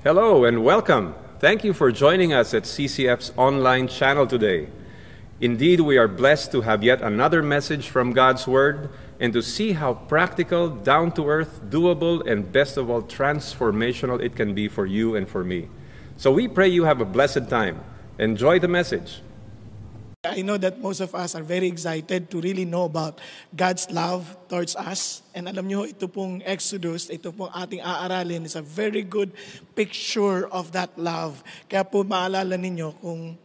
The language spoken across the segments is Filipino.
Hello and welcome. Thank you for joining us at CCF's online channel today. Indeed, we are blessed to have yet another message from God's Word and to see how practical, down-to-earth, doable, and best of all, transformational it can be for you and for me. So we pray you have a blessed time. Enjoy the message. I know that most of us are very excited to really know about God's love towards us. And alam nyo, ito pong Exodus, ito pong ating aaralin is a very good picture of that love. Kaya po maalala ninyo kung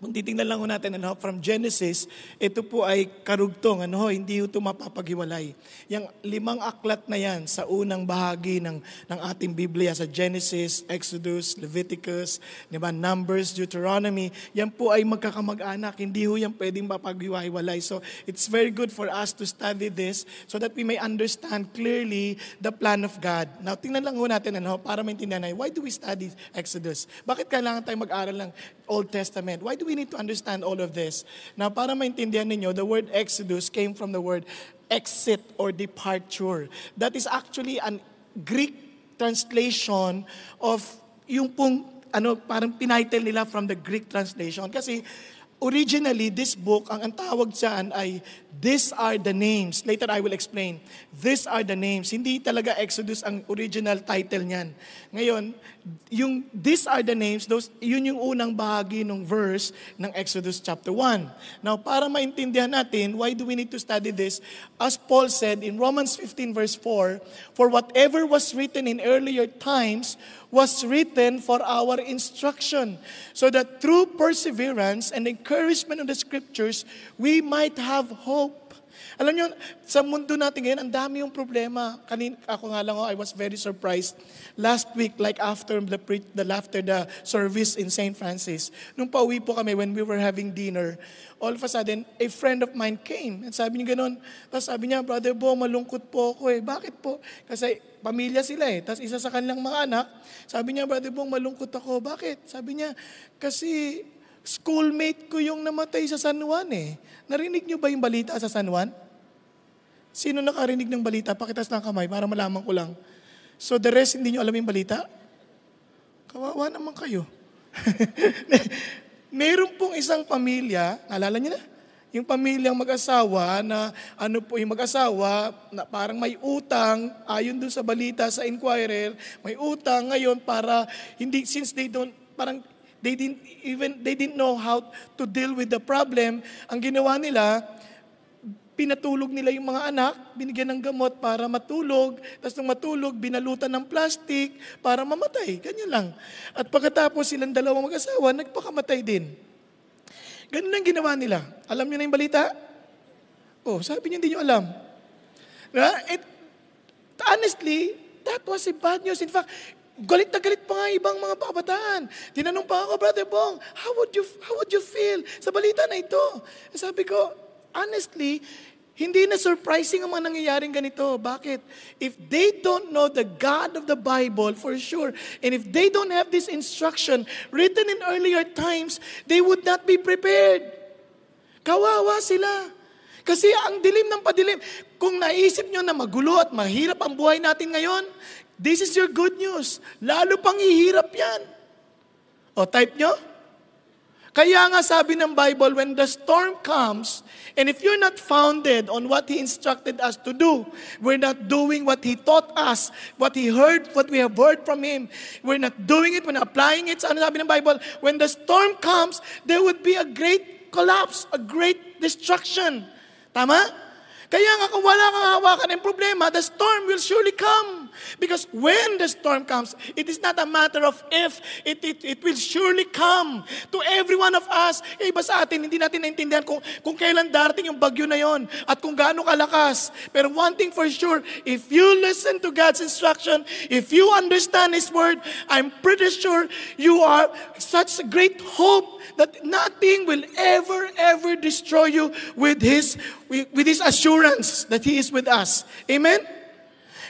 titingnan lang natin from Genesis, ito po ay karugtong, hindi ito mapapaghiwalay. Yung 5 aklat na yan sa unang bahagi ng ating Biblia, sa Genesis, Exodus, Leviticus, Numbers, Deuteronomy, yan po ay magkakamag-anak, hindi ho yan pwedeng mapaghiwalay. So it's very good for us to study this so that we may understand clearly the plan of God. Now tingnan lang natin para maintindihan natin, why do we study Exodus? Bakit kailangan tayo mag-aral ng Old Testament? Why do we need to understand all of this? Now, para maintindihan ninyo, the word Exodus came from the word exit or departure. That is actually an Greek translation of yung pong, parang pinitle nila from the Greek translation. Kasi originally, this book, ang tawag dyan ay, these are the names. Later, I will explain. These are the names. Hindi talaga Exodus ang original title niyan. Ngayon, yung these are the names, yun yung unang bahagi ng verse ng Exodus chapter 1. Now, para maintindihan natin, why do we need to study this? As Paul said in Romans 15 verse 4, for whatever was written in earlier times was written for our instruction, so that through perseverance and encouragement of the scriptures, we might have hope. Alam nyo, sa mundo natin ngayon, ang dami yung problema. Ako nga lang, I was very surprised. Last week, like after the service in St. Francis, nung pauwi po kami when we were having dinner, all of a sudden, a friend of mine came. And sabi niya ganun. Tapos sabi niya, Brother Bo, malungkot po ako eh. Bakit po? Kasi pamilya sila eh. Tapos isa sa kanilang mga anak, sabi niya, Brother Bo, malungkot ako. Bakit? Sabi niya, kasi schoolmate ko yung namatay sa San Juan eh. Narinig niyo ba yung balita sa San Juan? Sino nakarinig ng balita? Pakitas ng kamay para malaman ko lang. So the rest, hindi nyo alam yung balita? Kawawa naman kayo. Meron pong isang pamilya, naalala niyo na? Yung pamilyang mag-asawa na yung mag-asawa na parang may utang, ayon dun sa balita sa Inquirer, may utang ngayon para since they didn't know how to deal with the problem, ang ginawa nila, pinatulog nila yung mga anak, binigyan ng gamot para matulog, tapos nung matulog, binalutan ng plastic para mamatay. Ganyan lang. At pagkatapos silang dalawang mag-asawa, nagpakamatay din. Ganun ang ginawa nila. Alam niyo na yung balita? Sabi niyo hindi niyo alam. Honestly, that was a bad news. In fact, galit na galit pa nga ibang mga kabataan. Tinanong pa ako, Brother Bong, how would you feel sa balita na ito? Sabi ko, honestly, hindi na surprising ang mga nangyayaring ganito. Bakit? If they don't know the God of the Bible, for sure, and if they don't have this instruction written in earlier times, they would not be prepared. Kawawa sila. Kasi ang dilim ng padilim. Kung naisip nyo na magulo at mahirap ang buhay natin ngayon, this is your good news. Lalo pang ihirap yan. Type nyo? Kaya nga sabi ng Bible, when the storm comes, and if you're not founded on what He instructed us to do, we're not doing what He taught us, what we have heard from Him, we're not doing it, we're not applying it. Ano sabi ng Bible? When the storm comes, there would be a great collapse, a great destruction. Tama? Kaya nga kung wala kang hawakan ng problema, the storm will surely come. Because when the storm comes, it is not a matter of if, it will surely come to every one of us. Iba sa atin, hindi natin naintindihan kung kailan darating yung bagyo na yon at kung gaano kalakas. Pero one thing for sure, if you listen to God's instruction, if you understand His Word, I'm pretty sure you are such great hope that nothing will ever destroy you with His assurance that He is with us. Amen?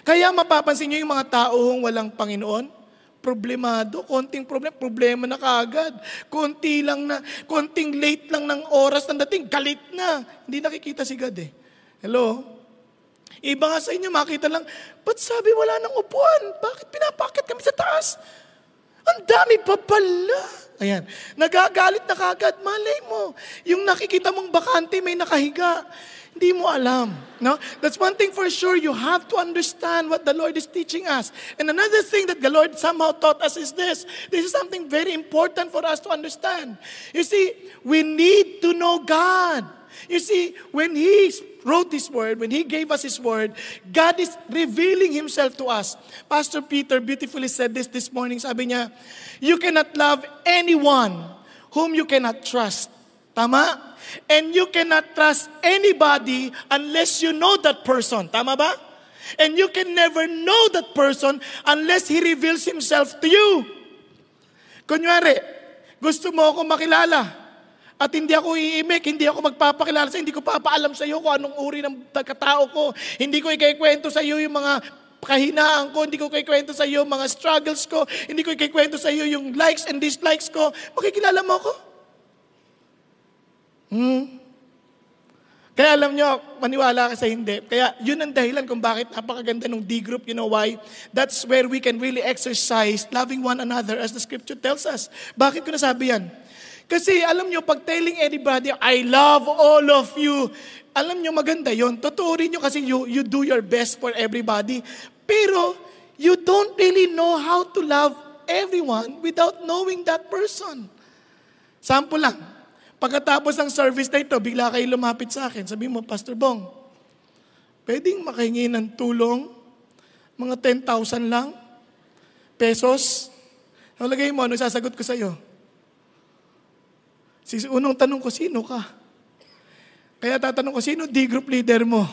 Kaya mapapansin niyo yung mga taong walang Panginoon, problemado, konting problema na kaagad. Konting late lang ng oras ng dating, galit na. Hindi nakikita si God eh. Hello? Iba nga sa inyo, makita lang, ba't sabi wala nang upuan? Bakit pinapakit kami sa taas? Ang dami pa pala. Ayan. Nagagalit na kagad. Malay mo. Yung nakikita mong bakante, may nakahiga. Hindi mo alam. No? That's one thing for sure. You have to understand what the Lord is teaching us. And another thing that the Lord somehow taught us is this. This is something very important for us to understand. You see, we need to know God. You see, when He wrote His Word, when He gave us His Word, God is revealing Himself to us. Pastor Peter beautifully said this morning. Sabi niya, you cannot love anyone whom you cannot trust. Tama? And you cannot trust anybody unless you know that person. Tama ba? And you can never know that person unless He reveals Himself to you. Kunyari, gusto mo ako makilala at hindi ako iimik, hindi ako magpapakilala hindi ko papaalam sa iyo kung anong uri ng katao ko. Hindi ko ikikwento sa iyo yung mga kahinaan ko, hindi ko ikikwento sa iyo mga struggles ko, hindi ko ikikwento sa iyo yung likes and dislikes ko. Makikilala mo ako? Kaya alam nyo, maniwala ka sa hindi. Kaya yun ang dahilan kung bakit napakaganda ng D-group. You know why? That's where we can really exercise loving one another as the scripture tells us. Bakit ko nasabi yan? Kasi alam nyo, pag telling anybody, I love all of you, alam nyo, maganda yun. Totoo rin nyo kasi you do your best for everybody. Pero you don't really know how to love everyone without knowing that person. Sample lang. Pagkatapos ng service na ito, bigla kayo lumapit sa akin. Sabi mo, Pastor Bong, pwedeng makahingi ng tulong? Mga 10,000 lang? Pesos? Nalagay mo, ano sasagot ko sa'yo? Unang tanong ko, sino ka? Kaya tatanong ko, sino D-group leader mo?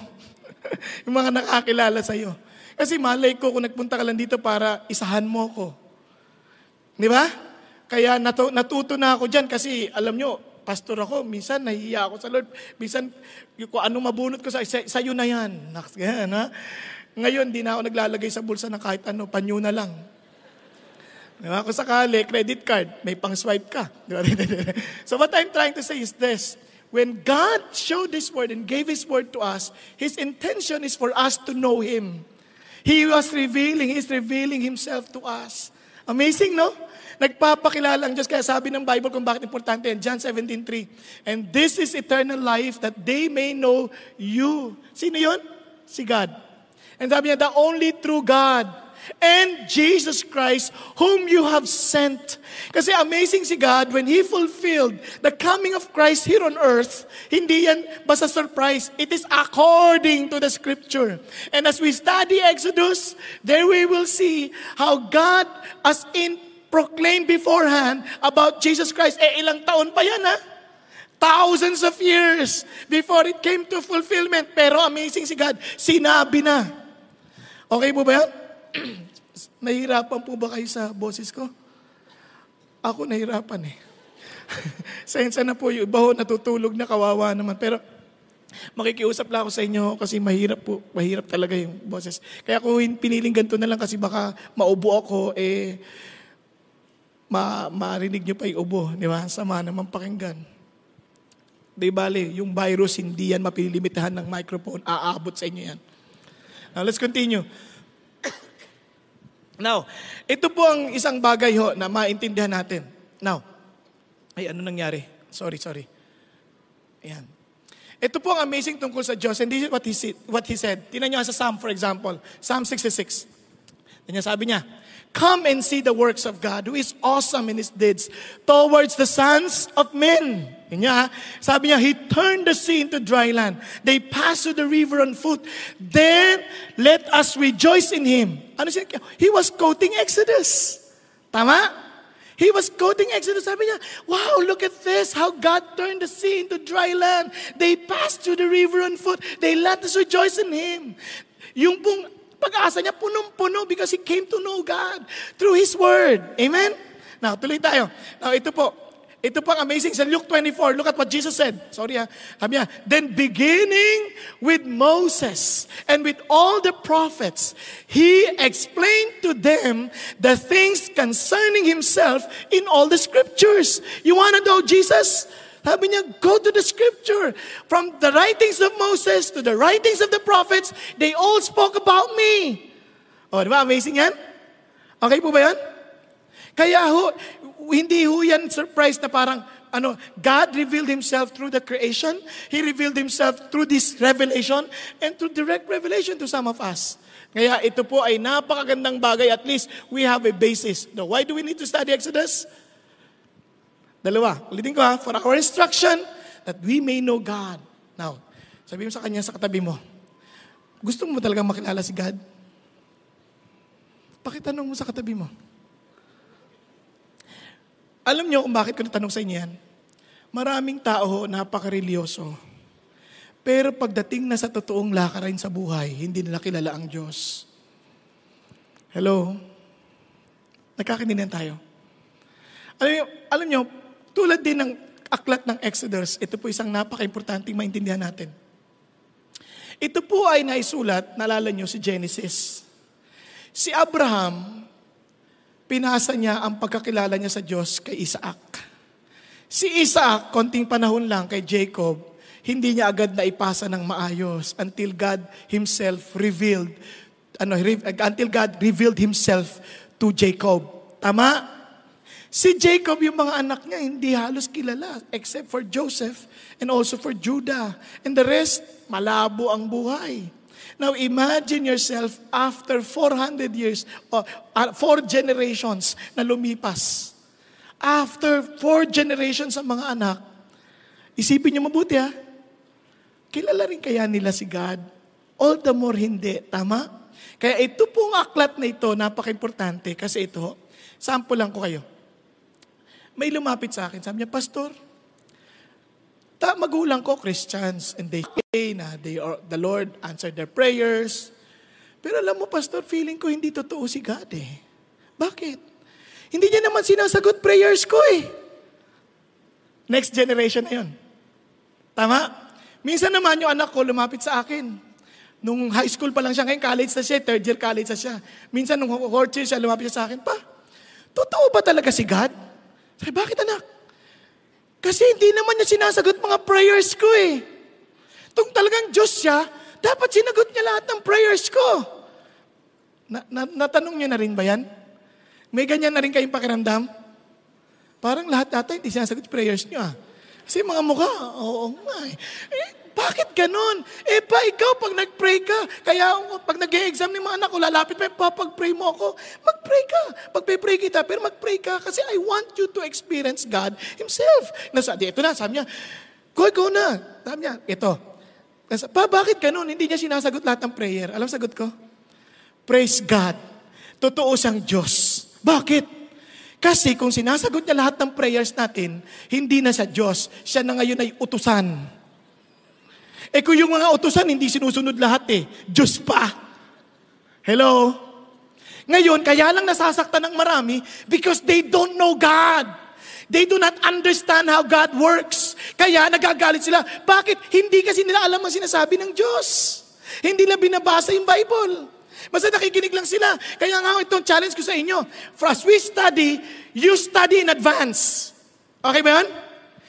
Yung mga nakakilala sa'yo. Kasi malay ko kung nagpunta ka lang dito para isahan mo ko. Di ba? Kaya natuto na ako dyan kasi alam nyo, pastor ako, minsan nahihiya ako sa Lord. Minsan, kung anong mabunot ko sa'yo na yan. Yan, ha? Ngayon, di na ako naglalagay sa bulsa na kahit ano, panyo na lang. Diba? Kung sakali, credit card, may pang-swipe ka. Diba? So what I'm trying to say is this. When God showed His Word and gave His Word to us, His intention is for us to know Him. He's revealing Himself to us. Amazing, no? Nagpapakilala ang Diyos. Kaya sabi ng Bible kung bakit importante yan. John 17:3. And this is eternal life, that they may know you. Sino yun? Si God. And sabi niya, the only true God and Jesus Christ whom you have sent. Kasi amazing si God when He fulfilled the coming of Christ here on earth. Hindi yan basta surprise. It is according to the Scripture. And as we study Exodus, there we will see how God as in proclaimed beforehand about Jesus Christ. Ilang taon pa yan, ha? Thousands of years before it came to fulfillment. Pero amazing si God, sinabi na. Okay po ba yan? Nahihirapan po ba kayo sa boses ko? Ako nahihirapan eh. Sensya na po yung iba ho, natutulog na, kawawa naman. Pero makikiusap lang ako sa inyo kasi mahirap talaga yung boses. Kaya kung piniling ganito na lang kasi baka maubo ako, marinig nyo pa yung ubo, di ba? Sama naman pakinggan. Di bale, yung virus, hindi yan mapilimitahan ng microphone, aabot sa inyo yan. Now, let's continue. Now, ito po ang isang bagay ho na maintindihan natin. Now, ano nangyari? Sorry. Ayan. Ito po ang amazing tungkol sa Diyos, and this is what He said. Tingnan nyo sa Psalm, for example, Psalm 66. Sabi niya, come and see the works of God, who is awesome in His deeds towards the sons of men. Sabi niya, He turned the sea into dry land. They passed through the river on foot. Then, let us rejoice in Him. Ano siya? He was quoting Exodus. Tama? He was quoting Exodus. Sabi niya, wow, look at this. How God turned the sea into dry land. They passed through the river on foot. They let us rejoice in Him. Yung pong pag-asa niya punong-puno because he came to know God through His Word. Amen? Now, tuloy tayo. Now, ito po ang amazing sa Luke 24. Look at what Jesus said. Sabi niya, then beginning with Moses and with all the prophets, He explained to them the things concerning Himself in all the scriptures. You want to know Jesus? Sabi niya, go to the Scripture. From the writings of Moses to the writings of the prophets, they all spoke about me. O, di ba? Amazing yan? Okay po ba yan? Kaya hindi yan surprise na parang, God revealed Himself through the creation. He revealed Himself through this revelation and through direct revelation to some of us. Kaya ito po ay napakagandang bagay. At least we have a basis. Now, why do we need to study Exodus? Dalawa. Ulitin ko for our instruction, that we may know God. Now, sabi mo sa kanya sa katabi mo, gusto mo talagang makilala si God? Pakitanong mo sa katabi mo. Alam niyo kung bakit ko natanong sa inyo yan? Maraming tao napaka-religyoso. Pero pagdating na sa totoong lakarin sa buhay, hindi nila kilala ang Diyos. Hello? Nagkakaintindihan tayo. Alam niyo, tulad din ng aklat ng Exodus, ito po isang napaka-importanting maintindihan natin. Ito po ay naisulat, naalala niyo si Genesis. Si Abraham, pinasa niya ang pagkakilala niya sa Diyos kay Isaac. Si Isaac, konting panahon lang kay Jacob, hindi niya agad na ipasa ng maayos until God Himself revealed Himself to Jacob. Tama? Si Jacob, yung mga anak niya, hindi halos kilala except for Joseph and also for Judah. And the rest, malabo ang buhay. Now imagine yourself after 400 years, 4 generations na lumipas. After 4 generations ng mga anak, isipin niyo mabuti kilala rin kaya nila si God? All the more hindi. Tama? Kaya ito pong aklat na ito, napaka-importante kasi ito, sample lang ko kayo. May lumapit sa akin, sabi niya, Pastor, magulang ko, Christians, and they say na the Lord answered their prayers. Pero alam mo, Pastor, feeling ko hindi totoo si God Bakit? Hindi niya naman sinasagot prayers ko Next generation na yun. Tama? Minsan naman yung anak ko lumapit sa akin. Nung high school pa lang siya, ngayon college na siya, 3rd year college na siya. Minsan nung 4th year siya, lumapit siya sa akin, Pa, totoo ba talaga si God? Sabi, bakit anak? Kasi hindi naman niya sinasagot mga prayers ko Kung talagang Diyos siya, dapat sinagot niya lahat ng prayers ko. Natanong niya na rin ba yan? May ganyan na rin kayong pakiramdam? Parang lahat ata hindi sinasagot prayers niyo Kasi mga mukha, oo nga bakit ganun? Pa, ikaw pag nag-pray ka, kaya pag nag-e-exam ng mga anak ko, lalapit pa, pag-pray mo ako, mag-pray ka. Pag-pray kita, pero mag-pray ka kasi I want you to experience God Himself. Ito na, sabi niya, go na. Sabi niya, ito. Pa, bakit ganun? Hindi niya sinasagot lahat ng prayer. Alam sagot ko? Praise God. Totoo siyang Diyos. Bakit? Kasi kung sinasagot niya lahat ng prayers natin, hindi na siya Diyos. Siya na ngayon ay utusan. Kung yung mga utusan, hindi sinusunod lahat Diyos pa. Hello? Ngayon, kaya lang nasasaktan ng marami because they don't know God. They do not understand how God works. Kaya nagagalit sila. Bakit? Hindi kasi nila alam ang sinasabi ng Diyos. Hindi nila binabasa yung Bible. Basta nakikinig lang sila. Kaya nga itong challenge ko sa inyo. As we study, you study in advance. Okay ba yan?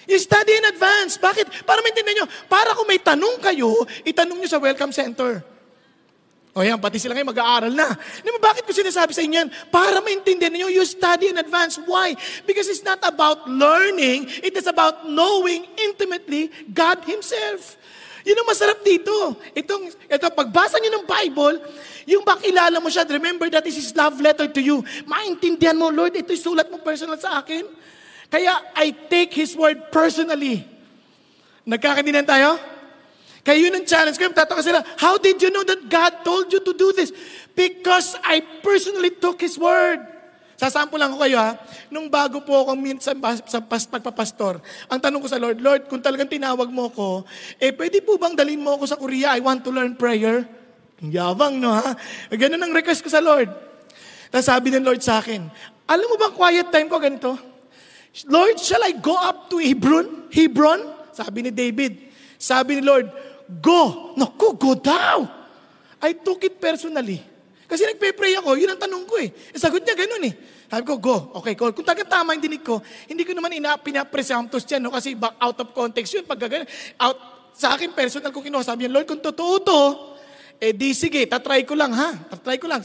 You study in advance. Bakit? Para maintindihan nyo. Para kung may tanong kayo, itanong nyo sa Welcome Center. O yan, pati sila ngayon mag-aaral na. Bakit ko sinasabi sa inyo yan? Para maintindihan nyo, you study in advance. Why? Because it's not about learning. It is about knowing intimately God Himself. Yun ang masarap dito. Ito, pagbasa nyo ng Bible, yung makilala mo siya, remember that is His love letter to you. Maintindihan mo, Lord, ito sulat mo personal sa akin. Kaya I take His word personally. Nagkakaintindihan tayo? Kaya yun ang challenge ko. Tatanong sila, how did you know that God told you to do this? Because I personally took His word. Sasample lang ko kayo Nung bago po akong sa pagpapastor, ang tanong ko sa Lord, Lord, kung talagang tinawag mo ko, pwede po bang dalhin mo ako sa Korea? I want to learn prayer. Yabang, no Ganun ang request ko sa Lord. Tapos sabi ng Lord sa akin, alam mo bang quiet time ko ganito? Lord, shall I go up to Hebron? Sabi ni David. Sabi ni Lord, go. Naku, go daw. I took it personally. Kasi nagpe-pray ako, yun ang tanong ko Sagot niya ganun Sabi ko, go. Okay, go. Kung talagang tama yung dinig ko, hindi ko naman pinapresumptus yan, kasi out of context yun. Pag out, sa akin, personal ko kinuha, sabi niya, Lord, kung totoo to, Di sige, tatry ko lang ha. Tatry ko lang.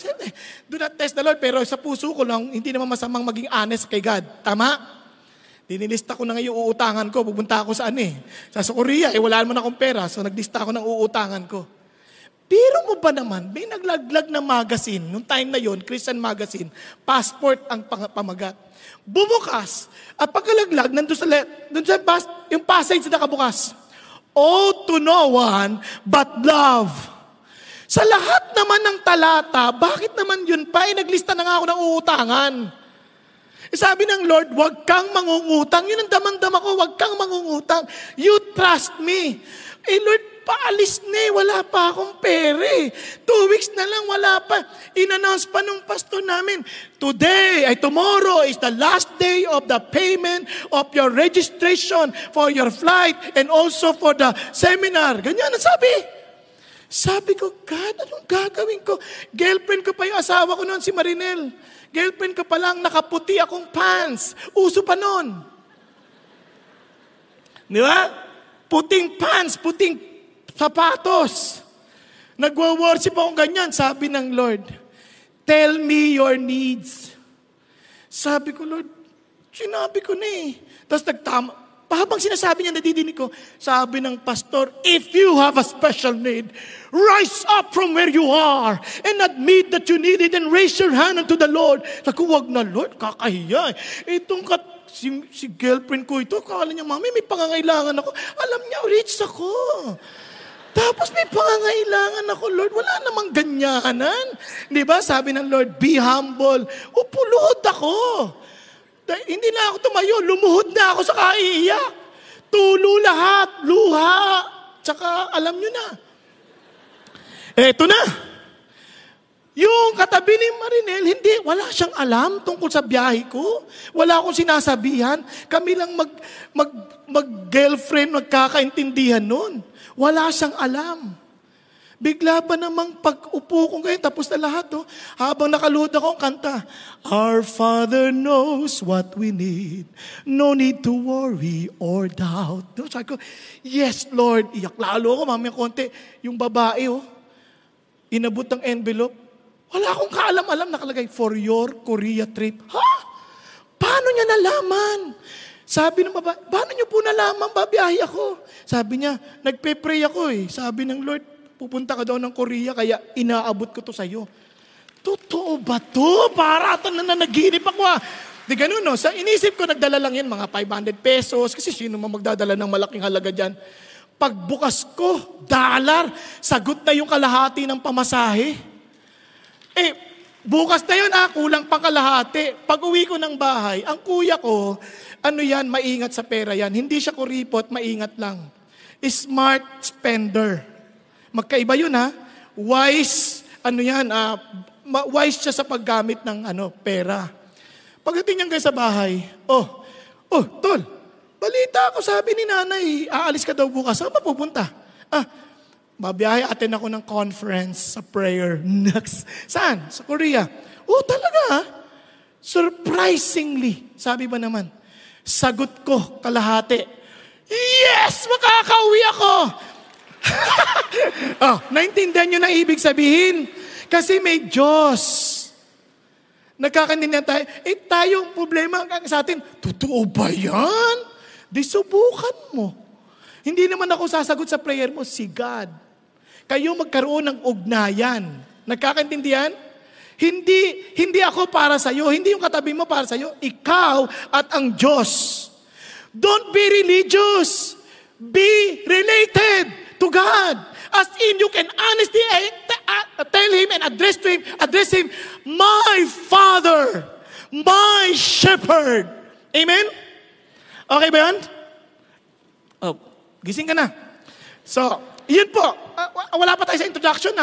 Do not test the Lord, pero sa puso ko lang, hindi naman masamang maging honest kay God. Tama? Dinilista ko na ngayon uutangan ko. Pupunta ako saan Sa Korea, wala naman akong pera. So naglista ako ng uutangan ko. Biro mo ba naman, may naglaglag na magazine, nung time na yon, Christian magazine, Passport ang pamagat. Bumukas, at pagkalaglag, nandun sa yung passage na nakabukas, "Oh, to no one but love." Sa lahat naman ng talata, bakit naman yun pa? Naglista na nga ako ng uutangan. Sabi ng Lord, "Huwag kang mangungutang." Yun ang damang-dama ko, "Huwag kang mangungutang. You trust me." Lord, paalis na wala pa akong pere. 2 weeks na lang, wala pa. In-announce pa nung pastor namin, tomorrow is the last day of the payment of your registration for your flight and also for the seminar. Ganyan ang sabi. Sabi ko, God, anong gagawin ko? Girlfriend ko pa yung asawa ko noon, si Marinel. Girlfriend ko pa lang, nakaputi akong pants. Uso pa noon. Di ba? Puting pants, puting sapatos. Nagwa-worship akong ganyan. Sabi ng Lord, "Tell me your needs." Sabi ko, "Lord, sinabi ko na Tapos habang sinasabi niya, nadidinig ko, sabi ng pastor, "If you have a special need, rise up from where you are and admit that you need it and raise your hand unto the Lord." Sabi ko, "Wag na, Lord, kakahiya. Si girlfriend ko ito, kala niya, Mami, may pangangailangan ako. Alam niya, rich ako. Tapos may pangangailangan ako, Lord. Wala namang ganyanan." Di ba? Sabi ng Lord, "Be humble." Upuluhod ako. Hindi na ako tumayo. Lumuhod na ako sa kaiiyak. Tulo lahat. Luha. Tsaka alam nyo na. Eto na. Yung katabi ni Marinel, wala siyang alam tungkol sa biyahe ko. Wala akong sinasabihan. Kami lang mag-girlfriend, magkakaintindihan nun. Wala siyang alam. Bigla ba namang pag-upo ko ngayon, tapos na lahat, habang nakaluhod ako ang kanta, "Our Father knows what we need. No need to worry or doubt." Sabi ko, "Yes, Lord." Iyak lalo ako, mamaya konti. Yung babae, inabot ng envelope. Wala akong kaalam-alam, nakalagay, "For your Korea trip." Ha? Paano niya nalaman? Sabi ng babae, "Paano niyo po nalaman babiyahe ako?" Sabi niya, "Nagpe-pray ako Sabi ng Lord, pupunta ka daw ng Korea, kaya inaabot ko to sa'yo." Totoo ba to? Para ito na nanaginip ako Di ganun Sa inisip ko, nagdala lang yan, mga 500 pesos, kasi sino man magdadala ng malaking halaga dyan. Pagbukas ko, $1, sagot na yung kalahati ng pamasahe. Bukas na yun kulang pang kalahati. Pag uwi ko ng bahay, ang kuya ko, maingat sa pera yan. Hindi siya kuripot, maingat lang. Smart spender. Magkaiba yun Wise, wise siya sa paggamit ng pera. Pagdating niya sa bahay, tol, balita ako, sabi ni nanay, aalis ka daw bukas. Saan ba pupunta? Mabiyahe, attend ako ng conference sa prayer. Next. Saan? Sa Korea. Talaga Surprisingly, sabi ba naman, sagot ko kalahati. Yes! Makakauwi ako! Naintindihan nyo na ibig sabihin? Kasi may Diyos. Nagkakaintindihan tayo. Tayong problema sa atin, totoo ba yan? Di subukan mo. Hindi naman ako sasagot sa prayer mo, si God. Kayo magkaroon ng ugnayan. Nagkakaintindihan? Hindi ako para sa'yo. Hindi yung katabi mo para sa'yo. Ikaw at ang Diyos. Don't be religious. Be related to God. As in, you can honestly tell Him and address Him, "My Father, my Shepherd." Amen? Okay ba yan? Gising ka na. So, yun po. Wala pa tayo sa introduction,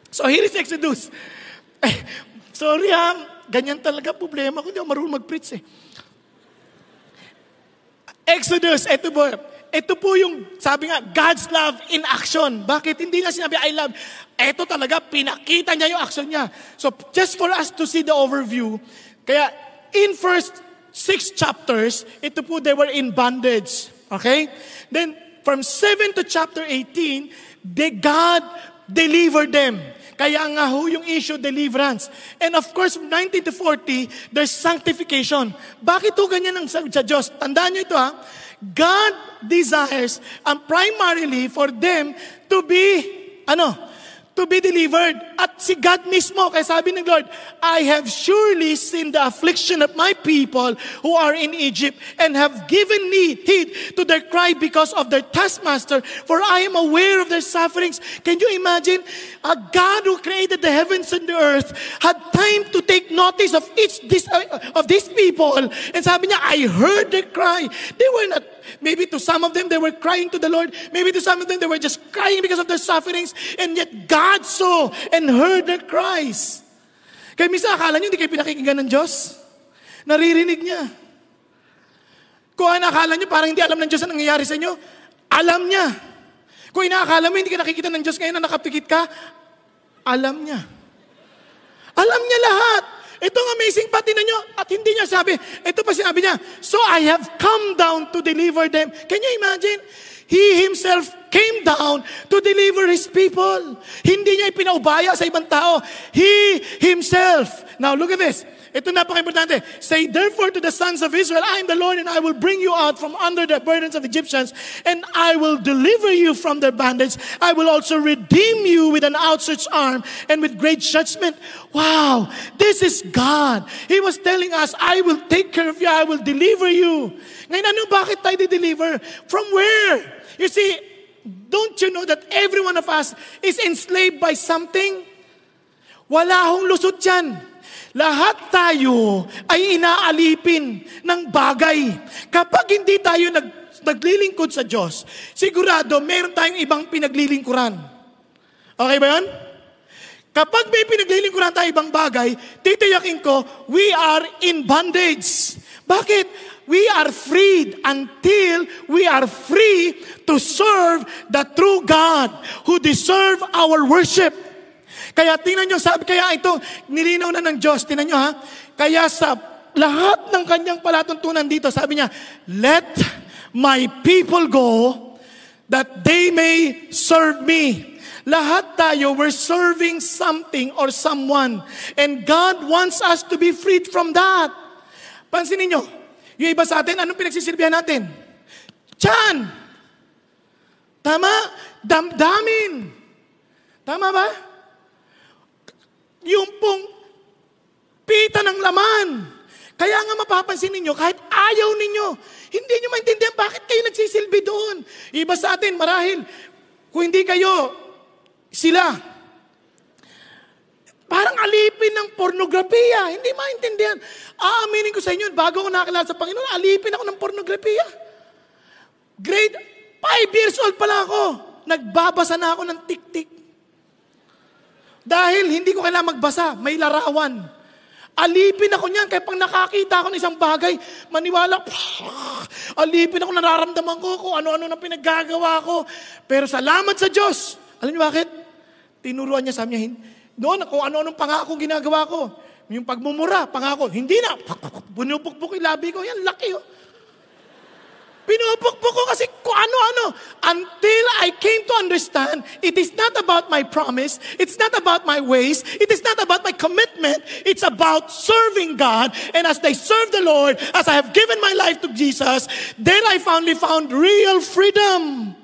So, here is Exodus. Sorry, ganyan talaga problema ko. Hindi ako marunong mag-preach, Exodus, ito po yung, sabi nga, God's love in action. Bakit? Hindi lang sinabi, "I love." Ito talaga, pinakita niya yung action niya. So, just for us to see the overview, kaya, in first 6 chapters, ito po, they were in bondage. Okay? Then, from 7 to chapter 18, God deliver them. Kaya nga ho yung issue, deliverance. And of course, from 19 to 40, there's sanctification. Bakit ho ganyan ang sa Diyos? Tandaan nyo ito ha. God desires primarily for them to be, to be delivered. At si God mismo, kaya sabi ng Lord, I have surely seen the affliction of my people who are in Egypt and have given heed to their cry because of their taskmaster, for I am aware of their sufferings. Can you imagine? A God who created the heavens and the earth had time to take notice of these people. And sabi niya, I heard their cry. They were not, maybe to some of them, they were crying to the Lord. Maybe to some of them, they were just crying because of their sufferings. And yet, God saw and heard their cries. Kaya minsan, akala nyo, hindi kayo pinakikinggan ng Diyos. Naririnig niya. Kung akala nyo, parang hindi alam ng Diyos ang nangyayari sa inyo, alam niya. Kung inaakala mo, hindi ka nakikita ng Diyos ngayon na nakapikit ka, alam niya. Alam niya lahat. Ito ang amazing pati na nyo. At hindi niya sabi, ito pa sinabi niya, so I have come down to deliver them. Can you imagine? He himself came down to deliver his people. Hindi niya ipinaubaya sa ibang tao. He himself. Now look at this. Ito napaka-importante. Say therefore to the sons of Israel, I am the Lord and I will bring you out from under the burdens of the Egyptians and I will deliver you from their bondage. I will also redeem you with an outstretched arm and with great judgment. Wow, this is God. He was telling us, I will take care of you. I will deliver you. Ngayon, bakit tayo di-deliver? From where? You see, don't you know that every one of us is enslaved by something? Wala hong lusot yan. Lahat tayo ay inaalipin ng bagay. Kapag hindi tayo naglilingkod sa Diyos, sigurado meron tayong ibang pinaglilingkuran. Okay ba yun? Kapag may pinaglilingkuran tayo ibang bagay, titiyakin ko, we are in bondage. Bakit? We are freed until we are free to serve the true God who deserve our worship. Kaya tingnan nyo, kaya ito, nilinaw na ng Diyos, tingnan nyo ha, kaya sa lahat ng kanyang palatuntunan dito, sabi niya, let my people go that they may serve me. Lahat tayo, we're serving something or someone. And God wants us to be freed from that. Pansinin nyo, yung iba sa atin, anong pinagsisilbihan natin? Tiyan! Tama? Damdamin! Tama ba? Yung pong pita ng laman. Kaya nga mapapansin ninyo, kahit ayaw ninyo, hindi nyo maintindihan bakit kayo nagsisilbi doon. Iba sa atin, marahil, kung hindi kayo, sila, parang alipin ng pornografiya. Hindi maintindihan. Aaminin ko sa inyo, bago ako nakakilala sa Panginoon, alipin ako ng pornografiya. Grade 5 years old pala ako. Nagbabasa na ako ng tik-tik. Dahil hindi ko kailangan magbasa, may larawan. Alipin ako niyan, kaya pag nakakita ako ng isang bagay, maniwala, alipin ako, nararamdaman ko kung ano-ano na pinaggagawa ko. Pero salamat sa Diyos. Alam niyo bakit? Tinuruan niya sa amin, noon kung ano-anong pangako ginagawa ko. Yung pagmumura, pangako, hindi na. Bunupukpuk yung labi ko, yan, laki oh. Pinupukpuk ko kasi kung ano-ano. Until I came to understand, it is not about my promise. It's not about my ways. It is not about my commitment. It's about serving God. And as I serve the Lord, as I have given my life to Jesus, then I finally found real freedom.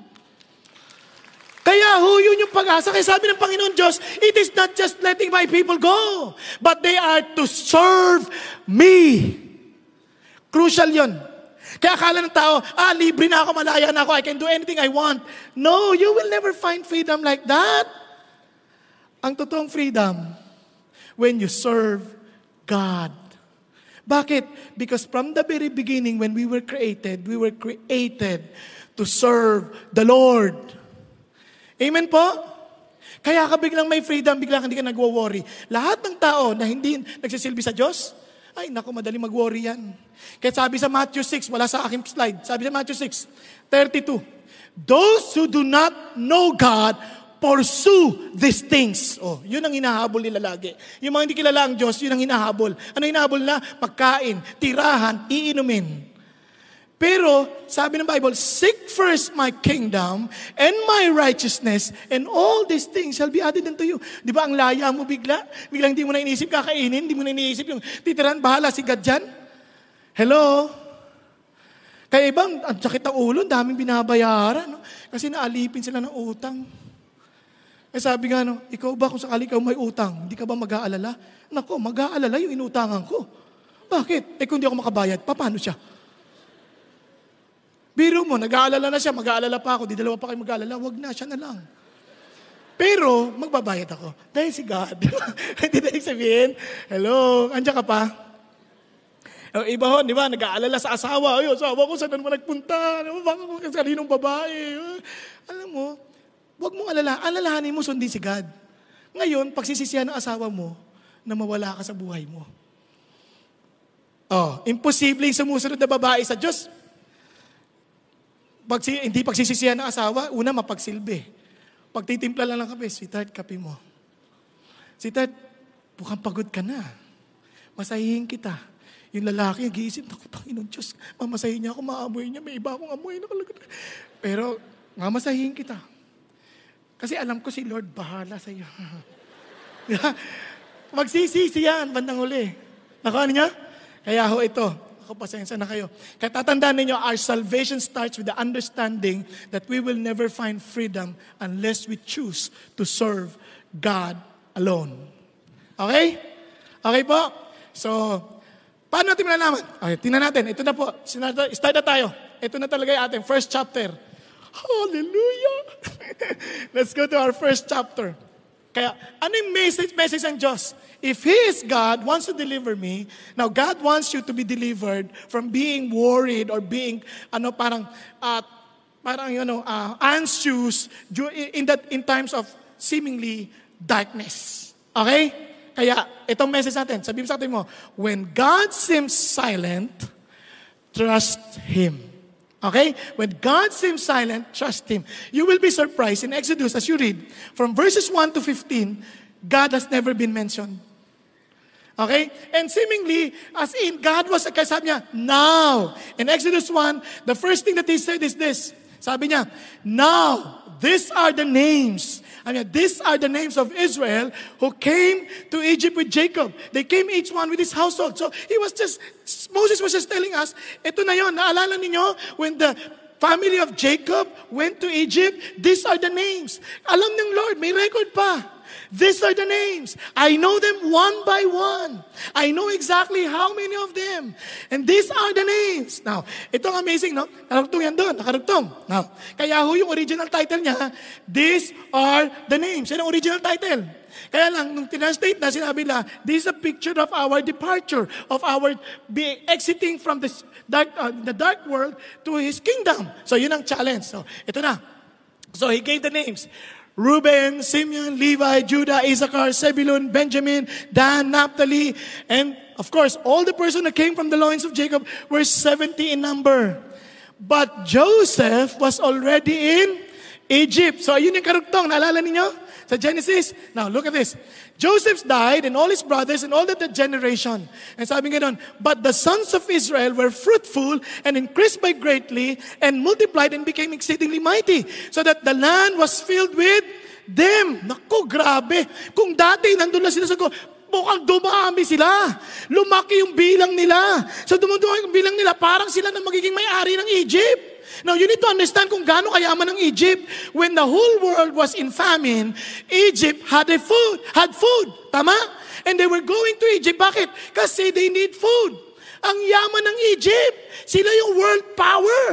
Kaya yun yung pag-asa. Kaya sabi ng Panginoon Diyos, it is not just letting my people go, but they are to serve me. Crucial yun. Kaya akala ng tao, libre na ako, malaya na ako, I can do anything I want. No, you will never find freedom like that. Ang totoong freedom, when you serve God. Bakit? Because from the very beginning, when we were created to serve the Lord. Amen po? Kaya ka biglang may freedom, biglang hindi ka nagwo-worry. Lahat ng tao na hindi nagsisilbi sa Diyos, ay, naku, madali mag-worry yan. Kaya sabi sa Matthew 6, wala sa aking slide, sabi sa Matthew 6:32, those who do not know God, pursue these things. Oh, yun ang hinahabol nila lagi. Yung mga hindi kilala ang Diyos, yun ang hinahabol. Ano hinahabol na? Pagkain, tirahan, iinumin. Pero, sabi ng Bible, seek first my kingdom and my righteousness, and all these things shall be added unto you. Di ba, ang laya mo biglang hindi mo na iniisip kakainin, hindi mo na iniisip yung titiran, bahala si God dyan. Hello? Kaya ibang, ang sakit ng ulo, daming binabayaran. No? Kasi naalipin sila ng utang. Eh sabi nga, no, ikaw ba kung sakali ikaw may utang, hindi ka ba mag-aalala? Nako, mag-aalala yung inutangan ko. Bakit? Eh kung hindi ako makabayad, paano siya? Biro mo, nag-aalala na siya, mag-aalala pa ako, di dalawa pa kayo mag-aalala, wag na, siya na lang. Pero, magbabayad ako. Dahil si God. Hindi na sabihin, hello, andyan ka pa? Iba ho, di ba, nag-aalala sa asawa. Ay, asawa ko, saan naman nagpunta? Baka ko kasalinong babae. Alam mo, wag mong alalahanin mo, sundin si God. Ngayon, pagsisisihan ng asawa mo, na mawala ka sa buhay mo. Imposibleng sumusunod na babae sa Diyos. Hindi pagsisisihan ng asawa, una mapagsilbi. Pagtitimpla lang ng kape, sweetheart, kape mo. Sweetheart, mukhang pagod ka na. Masahihin kita. Yung lalaki, nag-iisip, naku, Panginoon Diyos, mamasahin niya ako, maamoy niya, may iba akong amoy. Pero, mamasahin kita. Kasi alam ko si Lord, bahala sa iyo. Magsisisi yan, bandang huli. Nakuha niya? Kaya ho ito, ako pasensya na kayo. Kaya tatandaan ninyo, our salvation starts with the understanding that we will never find freedom unless we choose to serve God alone. Okay? Okay po? So, paano natin malalaman? Okay, tingnan natin. Ito na po. Start na tayo. Ito na talaga yung ating first chapter. Hallelujah! Let's go to our first chapter. Kaya, ano yung message ng Diyos? If He is God, wants to deliver me, now God wants you to be delivered from being worried or being, anxious in times of seemingly darkness. Okay? Kaya, itong message natin, sabihin sa atin mo, when God seems silent, trust Him. Okay? When God seems silent, trust Him. You will be surprised in Exodus as you read, from verses 1 to 15, God has never been mentioned. Okay? And seemingly, as in, God was, sabi niya, now. In Exodus 1, the first thing that He said is this. Sabi niya, now, these are the names. These are the names of Israel who came to Egypt with Jacob. They came each one with his household. So, Moses was just telling us, ito na yon, naalala ninyo, when the family of Jacob went to Egypt, these are the names. Alam ng Lord, may record pa. These are the names. I know them one by one. I know exactly how many of them. And these are the names. Now, itong amazing, no? Nakarugtong yan doon. Nakarugtong. Now, kaya ho yung original title niya, these are the names. Yan ang original title. Kaya lang, nung tinranslate na, sinabi na, this is a picture of our departure, of our exiting from the dark world to His kingdom. So, yun ang challenge. So, ito na. So, He gave the names. Reuben, Simeon, Levi, Judah, Issachar, Zebulun, Benjamin, Dan, Naphtali, and of course, all the persons that came from the loins of Jacob were 70 in number. But Joseph was already in Egypt. So, yun yung karugtong. Naalala ninyo? Sa Genesis. Now, look at this. Joseph died and all his brothers and all that generation. And sabi nga doon, but the sons of Israel were fruitful and increased by greatly and multiplied and became exceedingly mighty, so that the land was filled with them. Naku, grabe. Kung dati nandun na sila sa mukhang dumami sila. Lumaki yung bilang nila. So dumudumi yung bilang nila, parang sila na magiging may-ari ng Egypt. Now, you need to understand kung gaano kayaman ng Egypt. When the whole world was in famine, Egypt had food. Tama? And they were going to Egypt. Bakit? Kasi they need food. Ang yaman ng Egypt. Sila yung world power.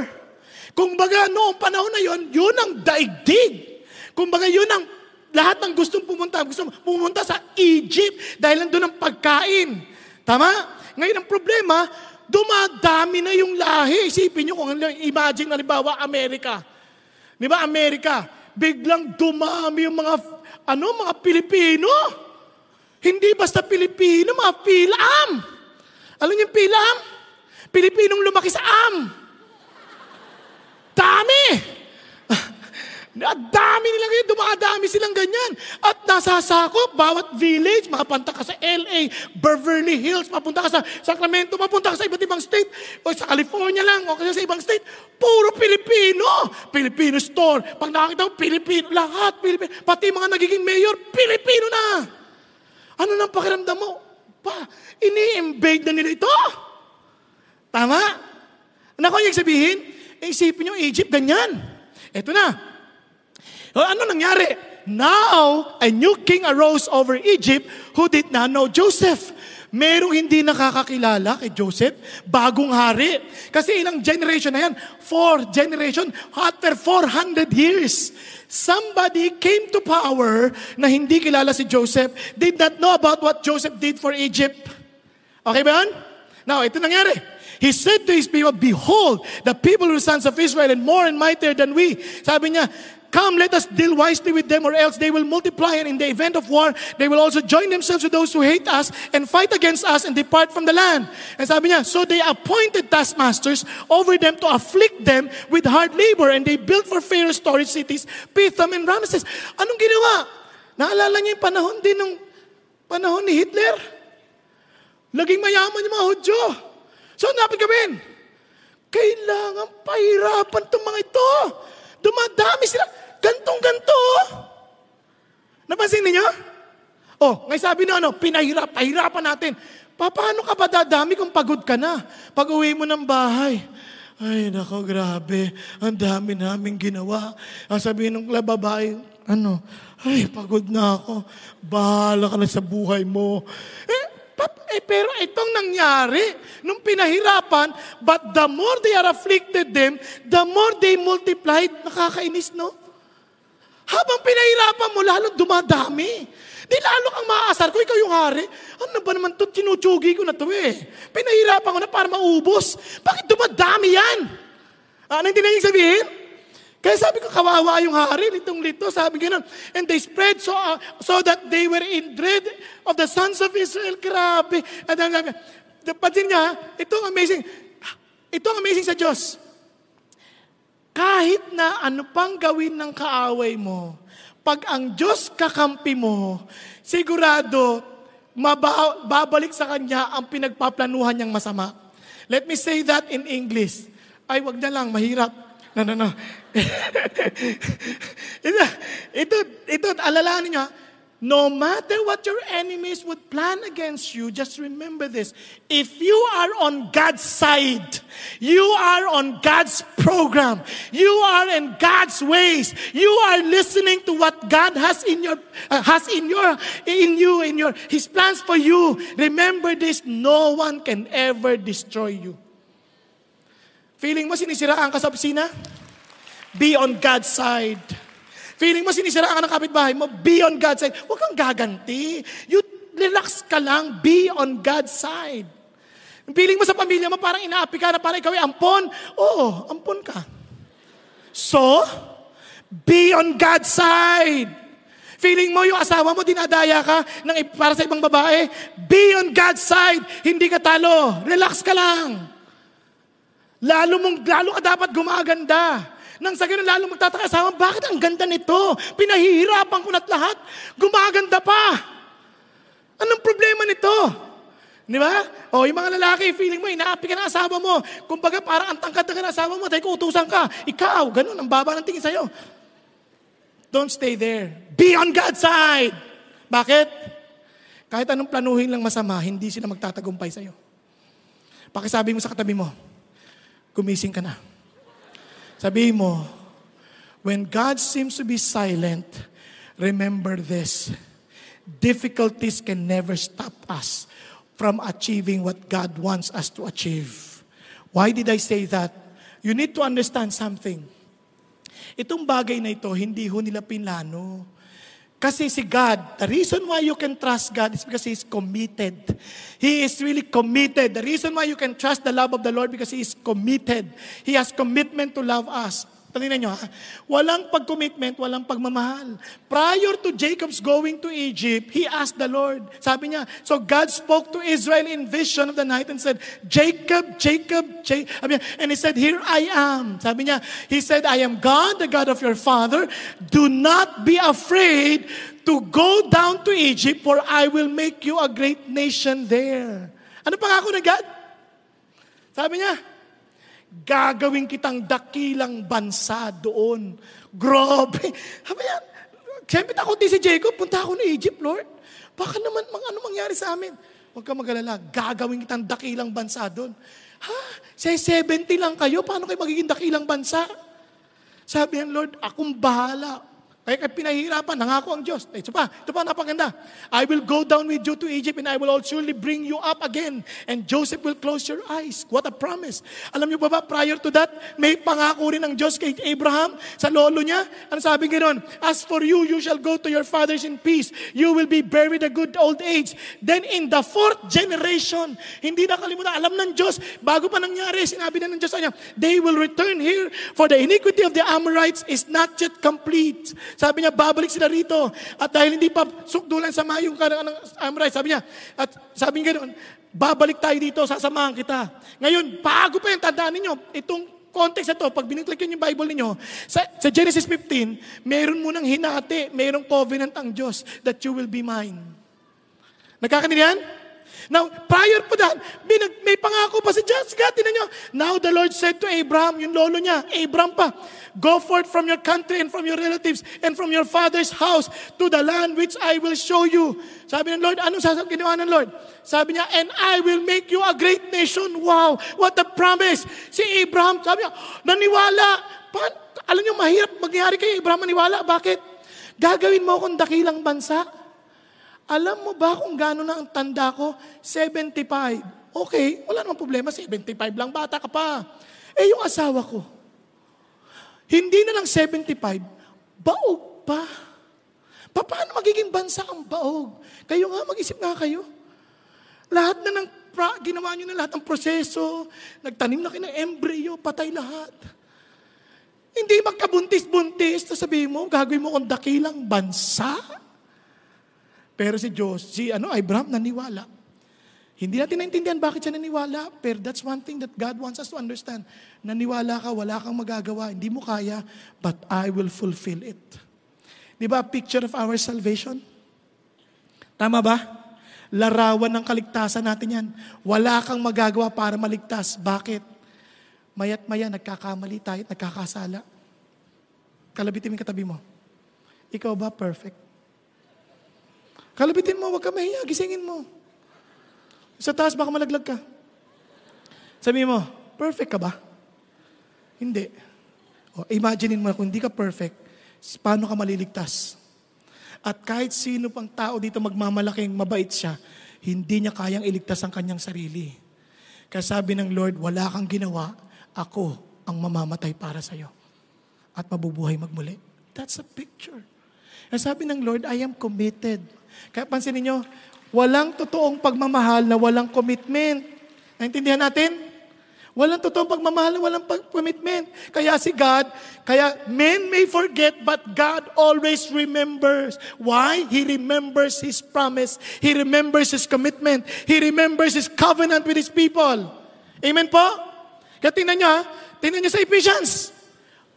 Kung baga, noong panahon na yun ang daigdig. Kung baga, yun ang lahat ng gustong pumunta sa Egypt dahil nandun ang pagkain. Tama? Ngayon, ang problema, dumadami na yung lahi. Isipin nyo kung imagine na halimbawa Amerika. Di ba Amerika? Biglang dumami yung mga Pilipino. Hindi basta Pilipino, mga Pilam. Alam niyo yung Pilam? Pilipinong lumaki sa Dami. At dami nilang ganyan, dumadami silang ganyan. At nasasakop, bawat village, mapunta ka sa LA, Beverly Hills, mapunta ka sa Sacramento, mapunta ka sa iba't ibang state, o sa California lang, o kasi sa ibang state, puro Pilipino. Filipino store. Pag nakakita ko, Pilipino, lahat Pilipino. Pati mga nagiging mayor, Pilipino na. Ano nang pakiramdam mo? Ini-invade na nila ito. Tama? Ano ko yung sabihin? Isipin nyo, Egypt, ganyan. Ito na. Ano nangyari? Now, a new king arose over Egypt who did not know Joseph. Merong hindi nakakakilala kay Joseph, bagong hari. Kasi ilang generation na yan? 4 generation, after 400 years. Somebody came to power na hindi kilala si Joseph, did not know about what Joseph did for Egypt. Okay ba yan? Now, ito nangyari. He said to his people, behold, the people are sons of Israel and more and mightier than we. Sabi niya, come, let us deal wisely with them, or else they will multiply, and in the event of war, they will also join themselves with those who hate us and fight against us and depart from the land. And sabi niya, so they appointed taskmasters over them to afflict them with hard labor, and they built for Pharaoh storage cities, Pithom and Ramesses. Anong ginawa? Naalala niyo yung panahon ni Hitler? Laging mayaman yung mga Hudyo. So, dapat gawin? Kailangan pahirapan itong mga ito. Dumadami sila. Gantong-ganto. Napansin niyo? Ngayon sabi na pahirapan natin. Paano ka ba dadami kung pagod ka na? Pag uwi mo ng bahay, ay nako, grabe. Ang dami namin ginawa. Ang sabihin ng babae, ay pagod na ako. Bahala ka na sa buhay mo. Pero itong nangyari, nung pinahirapan, but the more they are afflicted them, the more they multiplied. Nakakainis, no? Habang pinahirapan mo, lalong dumadami. Di lalo kang maaasar ko, ikaw yung hari. Ano ba naman ito? Tinutsugi ko na ito eh. Pinahirapan ko na para maubos. Bakit dumadami yan? Ano hindi na yung sabihin? Kaya sabi ko, kawawa yung hari, litong-lito, sabi gano'n. And they spread so that they were in dread of the sons of Israel. Grabe. At pansin niya, itong amazing sa Diyos. Kahit na ano pang gawin ng kaaway mo, pag ang Diyos kakampi mo, sigurado, babalik sa Kanya ang pinagpaplanuhan niyang masama. Let me say that in English. Ay, wag na lang, mahirap. No. ito, alalahanin nyo, no matter what your enemies would plan against you, just remember this. If you are on God's side, you are on God's program, you are in God's ways, you are listening to what God has in His plans for you. Remember this, no one can ever destroy you. Feeling mo sinisiraan ka sa opisina? Be on God's side. Feeling mo sinisiraan ka ng kapitbahay mo? Be on God's side. Huwag kang gaganti. You relax ka lang. Be on God's side. Feeling mo sa pamilya mo parang inaapi ka na parang ikaw ay ampon? Oo, ampon ka. So, be on God's side. Feeling mo yung asawa mo dinadaya ka para sa ibang babae? Be on God's side. Hindi ka talo. Relax ka lang. Lalo ka dapat gumaganda. Nang sa ganun, lalo magtataka asawa, bakit ang ganda nito? Pinahihirapan ko na't lahat. Gumaganda pa. Anong problema nito? Di ba? Yung mga lalaki, feeling mo, inaapi ka ng asawa mo. Kumbaga, parang ang tangkad na asawa mo, dahil kuutusan ka. Ikaw, ganun, ang baba ng tingin sa'yo. Don't stay there. Be on God's side. Bakit? Kahit anong planuhin lang masama, hindi sila magtatagumpay sa'yo. Pakisabi mo sa katabi mo, gumising ka na. Sabihin mo, when God seems to be silent, remember this. Difficulties can never stop us from achieving what God wants us to achieve. Why did I say that? You need to understand something. Itong bagay na ito, hindi ho nila pinlano. Kasi si God, the reason why you can trust God is because He is committed. He is really committed. The reason why you can trust the love of the Lord because He is committed. He has commitment to love us. Tingnan nyo ha, walang pag-commitment, walang pagmamahal. Prior to Jacob's going to Egypt, he asked the Lord. Sabi niya, so God spoke to Israel in vision of the night and said, Jacob, Jacob, Jacob. And he said, here I am. Sabi niya, he said, I am God, the God of your father. Do not be afraid to go down to Egypt, for I will make you a great nation there. Ano pangako na God? Sabi niya, gagawin kitang dakilang bansa doon. Grabe. Sabi niya, siyempre takot din si Jacob, punta ako ng Egypt, Lord. Baka naman, ano mangyari sa amin? Huwag ka mag-alala, gagawin kitang dakilang bansa doon. Ha? Say 70 lang kayo, paano kayo magiging dakilang bansa? Sabi niya, Lord, akong bahala. Kaya pinahihirapan, nangako ang Diyos. Ito pa napaganda. I will go down with you to Egypt and I will surely bring you up again. And Joseph will close your eyes. What a promise. Alam niyo ba, prior to that, may pangako rin ng Diyos kay Abraham sa lolo niya. Ano sabi ganoon? As for you, you shall go to your fathers in peace. You will be buried a good old age. Then in the 4th generation, hindi nakalimutan, alam ng Diyos, bago pa nangyari, sinabi na ng Diyos sa niya, they will return here, for the iniquity of the Amorites is not yet complete. Sabi niya, babalik sila rito. At dahil hindi pa sukdulan sa mayong Amorites, sabi niya, at sabi niya ganoon, babalik tayo dito, sasamahan kita. Ngayon, bago pa yung tandaan ninyo, itong context na to, pag biniglik yun yung Bible ninyo, sa Genesis 15, meron munang hinati, merong covenant ang Diyos that you will be mine. Nagkakanindihan? Now, prior pa that, may pangako pa si God. Tingnan nyo. Now the Lord said to Abraham, yung lolo niya, Abraham pa, go forth from your country and from your relatives and from your father's house to the land which I will show you. Sabi ng Lord, anong ginawa ng Lord? Sabi niya, and I will make you a great nation. Wow, what a promise. Si Abraham, sabi niya, naniwala. Alam niyo, mahirap magyari kay Abraham maniwala. Bakit? Gagawin mo akong dakilang bansa. Alam mo ba kung gano'n na ang tanda ko? 75. Okay, wala namang problema. 75 lang, bata ka pa. Eh, yung asawa ko, hindi na lang 75, baog pa. Paano magiging bansa ang baog? Kayo nga, mag-isip nga kayo. Lahat na ginawa nyo na lahat ng proseso, nagtanim na kayo ng embryo, patay lahat. Hindi magkabuntis-buntis, sabihin mo, gagawin mo kung dakilang bansa? Pero si Abraham naniwala. Hindi natin naintindihan bakit siya naniwala, pero that's one thing that God wants us to understand. Naniwala ka, wala kang magagawa, hindi mo kaya, but I will fulfill it. Di ba, picture of our salvation? Tama ba? Larawan ng kaligtasan natin yan. Wala kang magagawa para maligtas. Bakit? Maya't maya, nagkakamali tayo at nagkakasala. Kalabitin mo yung katabi mo. Ikaw ba perfect? Kalabitin mo, huwag ka mahiya, gisingin mo. Sa taas, baka malaglag ka. Sabihin mo, perfect ka ba? Hindi. Imaginein mo, kung hindi ka perfect, paano ka maliligtas? At kahit sino pang tao dito magmamalaking mabait siya, hindi niya kayang iligtas ang kanyang sarili. Kaya sabi ng Lord, wala kang ginawa, ako ang mamamatay para sa'yo. At mabubuhay magmuli. That's a picture. Kaya sabi ng Lord, I am committed. Kaya pansinin nyo, walang totoong pagmamahal na walang commitment. Naintindihan natin? Walang totoong pagmamahal na walang commitment. Kaya si God, men may forget, but God always remembers. Why? He remembers His promise. He remembers His commitment. He remembers His covenant with His people. Amen po? Kaya tingnan nyo sa Ephesians.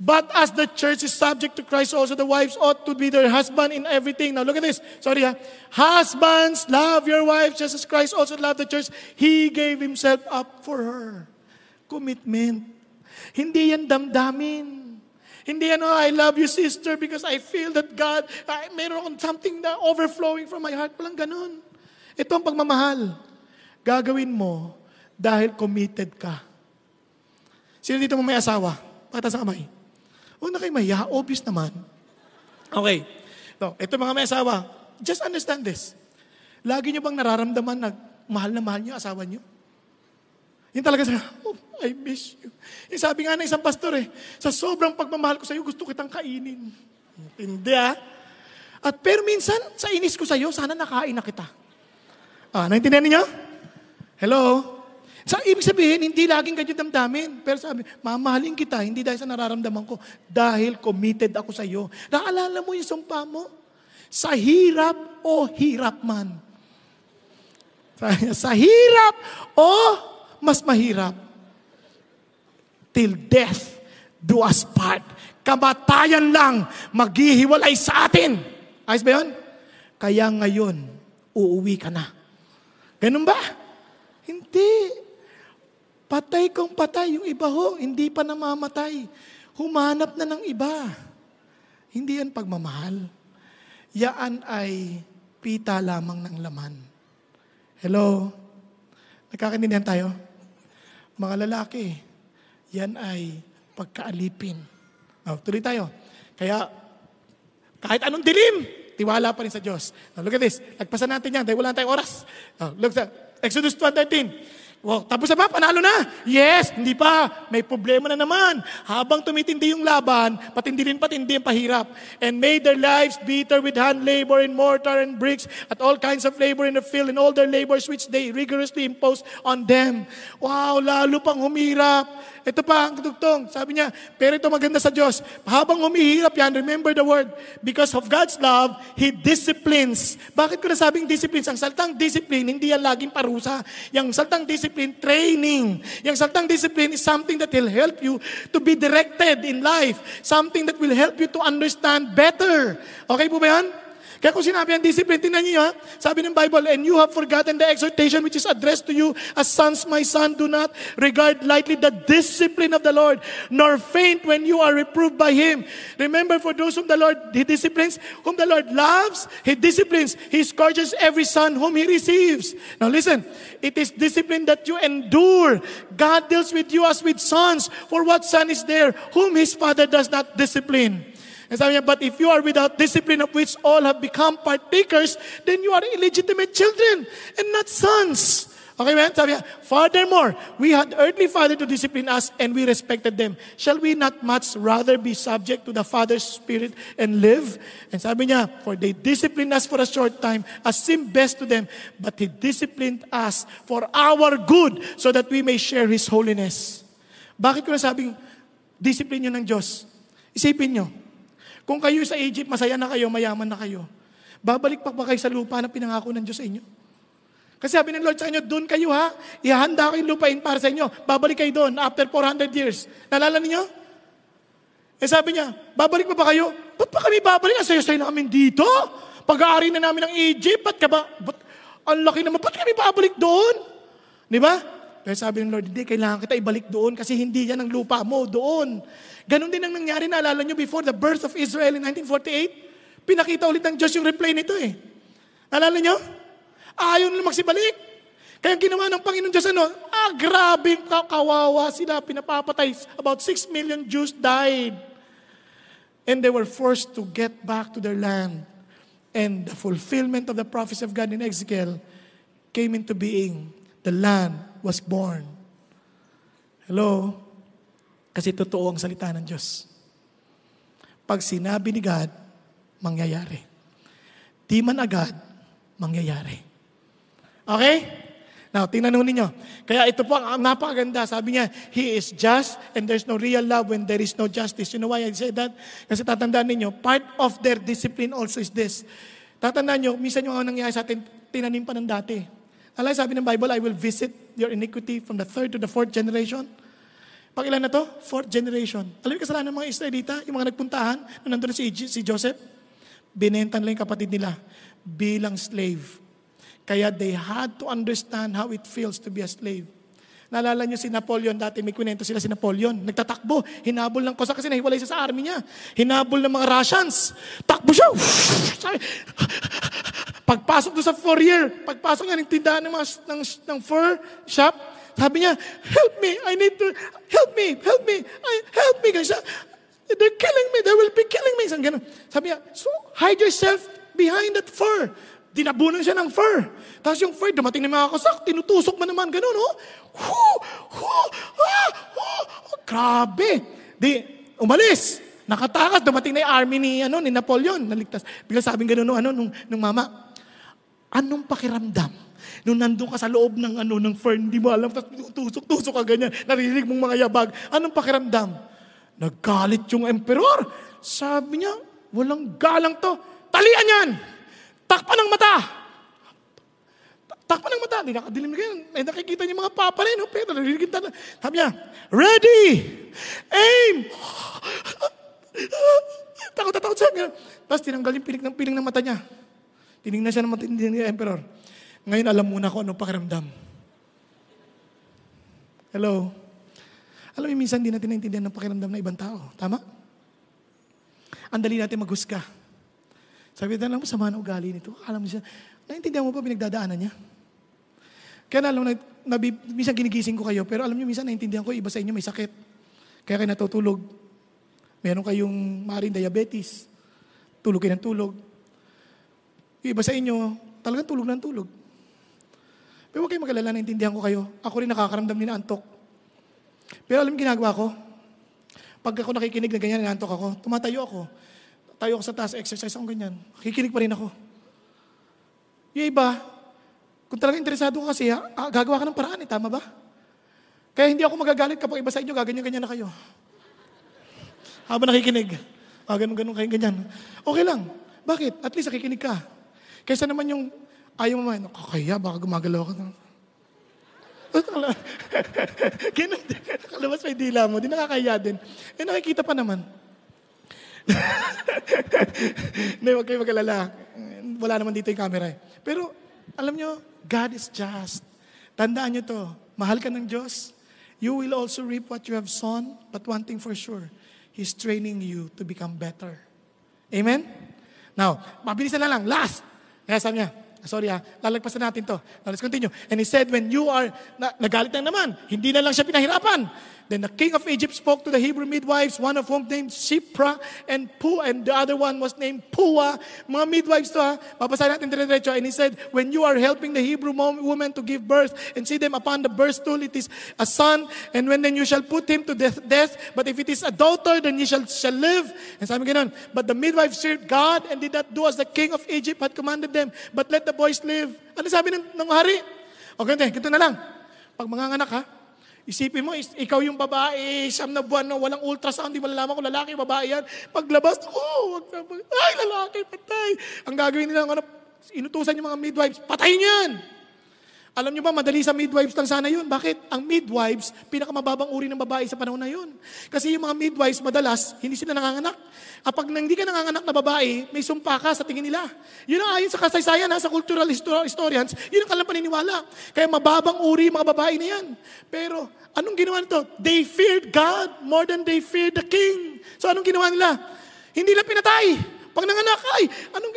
But as the church is subject to Christ, also the wives ought to be their husband in everything. Now look at this. Husbands, love your wives just as Christ also loved the church. He gave Himself up for her. Commitment. Hindi yan damdamin. Hindi yan, I love you sister because I feel that God, meron akong something na overflowing from my heart. Walang ganun. Ito ang pagmamahal. Gagawin mo dahil committed ka. Sino dito mo may asawa? Pakita sa kamay. Huwag na kayo mahiya. Obvious naman. Okay. Ito mga may asawa. Just understand this. Lagi nyo bang nararamdaman na mahal na mahal nyo asawa nyo? Yun talaga I miss you. Yung sabi nga ng isang pastor sa sobrang pagmamahal ko sa'yo, gusto kitang kainin. Hindi At pero minsan, sa inis ko sa'yo, sana nakain na kita. Naintindihan niyo? Hello? So, ibig sabihin, hindi laging ganyan damdamin. Pero sabi, mamahalin kita, hindi dahil sa nararamdaman ko, dahil committed ako sa iyo. Naalala mo yung sumpa mo? Sa hirap o hirap man. Sa hirap o mas mahirap. Till death do us part. Kamatayan lang maghihiwalay sa atin. Ayos ba yun? Kaya ngayon, uuwi ka na. Ganun ba? Hindi. Patay kung patay. Yung iba ho, hindi pa namamatay. Humanap na ng iba. Hindi yan pagmamahal. Yaan ay pita lamang ng laman. Hello? Nagkakaintindihan tayo? Mga lalaki, yan ay pagkaalipin. Tuloy tayo. Kaya, kahit anong dilim, tiwala pa rin sa Diyos. Look at this. Nagpasan natin yan dahil wala tayong oras. Look sa Exodus 12:13. Wow, tapos na ba? Panalo na? Yes, hindi pa. May problema na naman. Habang tumitindi yung laban, patindi ang pahirap. And made their lives bitter with hand labor in mortar and bricks, at all kinds of labor in the field, and all their labors which they rigorously imposed on them. Wow, lalo pang humirap. Ito pa ang tutugtong. Sabi niya, pero ito maganda sa Diyos. Habang humihirap yan, remember the word, because of God's love, He disciplines. Bakit ko nasabing disciplines? Ang saltang discipline, hindi yan laging parusa. Yung saltang discipline, training. Yung saltang discipline is something that will help you to be directed in life. Something that will help you to understand better. Okay po ba yan? Kaya kung sinabi ang discipline, tingnan niyo ha, sabi ng Bible, and you have forgotten the exhortation which is addressed to you as sons, my son, do not regard lightly the discipline of the Lord, nor faint when you are reproved by Him. Remember, for those whom the Lord He disciplines, whom the Lord loves, He disciplines. He scourges every son whom He receives. Now listen, it is discipline that you endure. God deals with you as with sons. For what son is there whom his father does not discipline? And sabi niya, but if you are without discipline of which all have become partakers, then you are illegitimate children and not sons. Okay, man? Sabi niya, furthermore, we had earthly father to discipline us and we respected them. Shall we not much rather be subject to the Father's Spirit and live? And sabi niya, for they disciplined us for a short time as seemed best to them, but He disciplined us for our good so that we may share His holiness. Bakit ko nasabing discipline nyo ng Diyos? Isipin nyo, kung kayo sa Egypt, masaya na kayo, mayaman na kayo, babalik pa ba kayo sa lupa na pinangako ng Diyos sa inyo? Kasi sabi ng Lord sa inyo, doon kayo ha, ihahanda ko yung lupain para sa inyo, babalik kayo doon after 400 years. Nalala niyo? Sabi niya, babalik pa ba kayo? Ba't pa kami babalik? Ang sayo-sayo na kami dito. Pag-aari na namin ng Egypt, ang laki naman, ba't kami babalik doon? Di ba? Pero sabi ng Lord, hindi, kailangan kita ibalik doon kasi hindi yan ang lupa mo doon. Ganon din ang nangyari, naalala nyo, before the birth of Israel in 1948, pinakita ulit ng Diyos yung replay nito eh. Naalala nyo? Ayaw nila magsibalik. Kaya ginawa ng Panginoon Diyos, grabe, kawawa sila, pinapapatay. About 6 million Jews died. And they were forced to get back to their land. And the fulfillment of the prophecy of God in Ezekiel came into being. The land was born. Hello? Kasi totoo ang salita ng Diyos. Pag sinabi ni God, mangyayari. Di man agad, mangyayari. Okay? Now, tingnan ninyo. Kaya ito po ang napakaganda. Sabi niya, He is just and there's no real love when there is no justice. You know why I say that? Kasi tatandaan ninyo, part of their discipline also is this. Tatandaan nyo, minsan yung nangyayari sa atin, tinanim pa ng dati. Alay, sabi ng Bible, I will visit your iniquity from the 3rd to the 4th generation. Pag ilan na to? 4th generation. Alam mo kasalanan ng mga Israelita, yung mga nagpuntahan, nung nandun si Joseph, binentan lang yung kapatid nila bilang slave. Kaya they had to understand how it feels to be a slave. Naalala niyo si Napoleon dati, may kwento sila si Napoleon. Nagtatakbo, hinabol ng kosa kasi nahiwalay siya sa army niya. Hinabol ng mga Russians. Takbo siya. Pagpasok doon sa fourier, pagpasok niya ng tindahan ng fur shop, sabi niya, help me, I need to, help me, help me. Kasi they're killing me, they will be killing me. Sabi niya, so hide yourself behind that fur. Dinabunan siya ng fur. Tapos yung fur, dumating na mga kasak, tinutusok mo naman, gano'n, oh. Grabe. Di, umalis. Nakatakas, dumating na yung army ni Napoleon, naligtas. Bigla sabing gano'n, nung mama, anong pakiramdam Nung nandun ka sa loob ng fern, di mo alam, tapos tusok-tusok ka ganyan, naririnig mong mga yabag. Anong pakiramdam? Naggalit yung emperor. Sabi niya, walang galang to. Talian yan! Takpan ng mata! Takpan ng mata. Hindi nakadilim na ganyan. May nakikita niya mga papa rin. Pero naririnig na. Sabi niya, ready! Aim! Takot siya. Tapos tinanggal yung piling ng mata niya. Tinignan siya ng mata ni emperor. Ngayon alam mo na kung anong pakiramdam. Hello? Alam mo, minsan hindi natin naintindihan ng pakiramdam ng ibang tao. Tama? Ang dali natin maghusga. Sabi natin, alam mo, sama na ugali nito. Alam mo siya, naintindihan mo pa pinagdadaanan niya? Kaya alam mo, minsan ginigising ko kayo, pero alam niyo, minsan naintindihan ko, iba sa inyo may sakit. Kaya kayo natutulog. Meron kayong maaaring diabetes. Tulog kayo ng tulog. Yung iba sa inyo, talagang tulog ng tulog. Pero huwag kayong mag-alala, naintindihan ko kayo. Ako rin nakakaramdam din na antok. Pero alam yung ginagawa ko? Pag ako nakikinig na ganyan, naantok ako, tumatayo ako. Tayo ako sa taas, exercise ako ganyan. Kikinig pa rin ako. Yung iba, kung talagang interesado ka kasi, gagawa ka ng paraan, tama ba? Kaya hindi ako magagalit kapag iba sa inyo, gaganyan-ganyan na kayo. Habang nakikinig, ganun kayo ganyan. Okay lang. Bakit? At least nakikinig ka. Kaysa naman yung ayaw mo man, kakaya, baka gumagalaw ka. Ganun, nakalabas pa yung dila mo, di nakakaya din. Nakikita pa naman. Hindi, huwag kayo mag-alala. Wala naman dito yung camera. Pero, alam nyo, God is just. Tandaan nyo to, mahal ka ng Diyos, you will also reap what you have sown, but one thing for sure, He's training you to become better. Amen? Now, mabilis na lang. Last. Kaya sabi niya, lalagpasan natin to. Now, let's continue. And he said, when you are, nagalit na naman, hindi na lang siya pinahirapan. Then the king of Egypt spoke to the Hebrew midwives, one of whom named Shipra and Pua, and the other one was named Pua. Mga midwives to babasahin natin dire-diretso. And he said, when you are helping the Hebrew woman to give birth, and see them upon the birth stool, it is a son, and then you shall put him to death. But if it is a daughter, then he shall live. And sabi ganon, but the midwives feared God, and did not do as the king of Egypt had commanded them, but let the boys live. Ano sabi ng hari? O ganito na lang. Pag mga anak ha, isipin mo, ikaw yung babae, 9 na buwan na walang ultrasound, di malalaman kung lalaki, babae yan. Paglabas, ay, lalaki, patay. Ang gagawin nila, inutusan yung mga midwives, patayin yan. Alam nyo ba, madali sa midwives lang sana yun. Bakit? Ang midwives, pinakamababang uri ng babae sa panahon na yun. Kasi yung mga midwives, madalas, hindi sila nanganganak. Kapag hindi ka nanganganak na babae, may sumpa ka sa tingin nila. Yun ang ayon sa kasaysayan, sa cultural historians, yun ang kanilang paniniwala. Kaya mababang uri mga babae na yan. Pero, anong ginawa nito? They feared God more than they feared the king. So, anong ginawa nila? Hindi nila pinatay. Pag nanganak, anong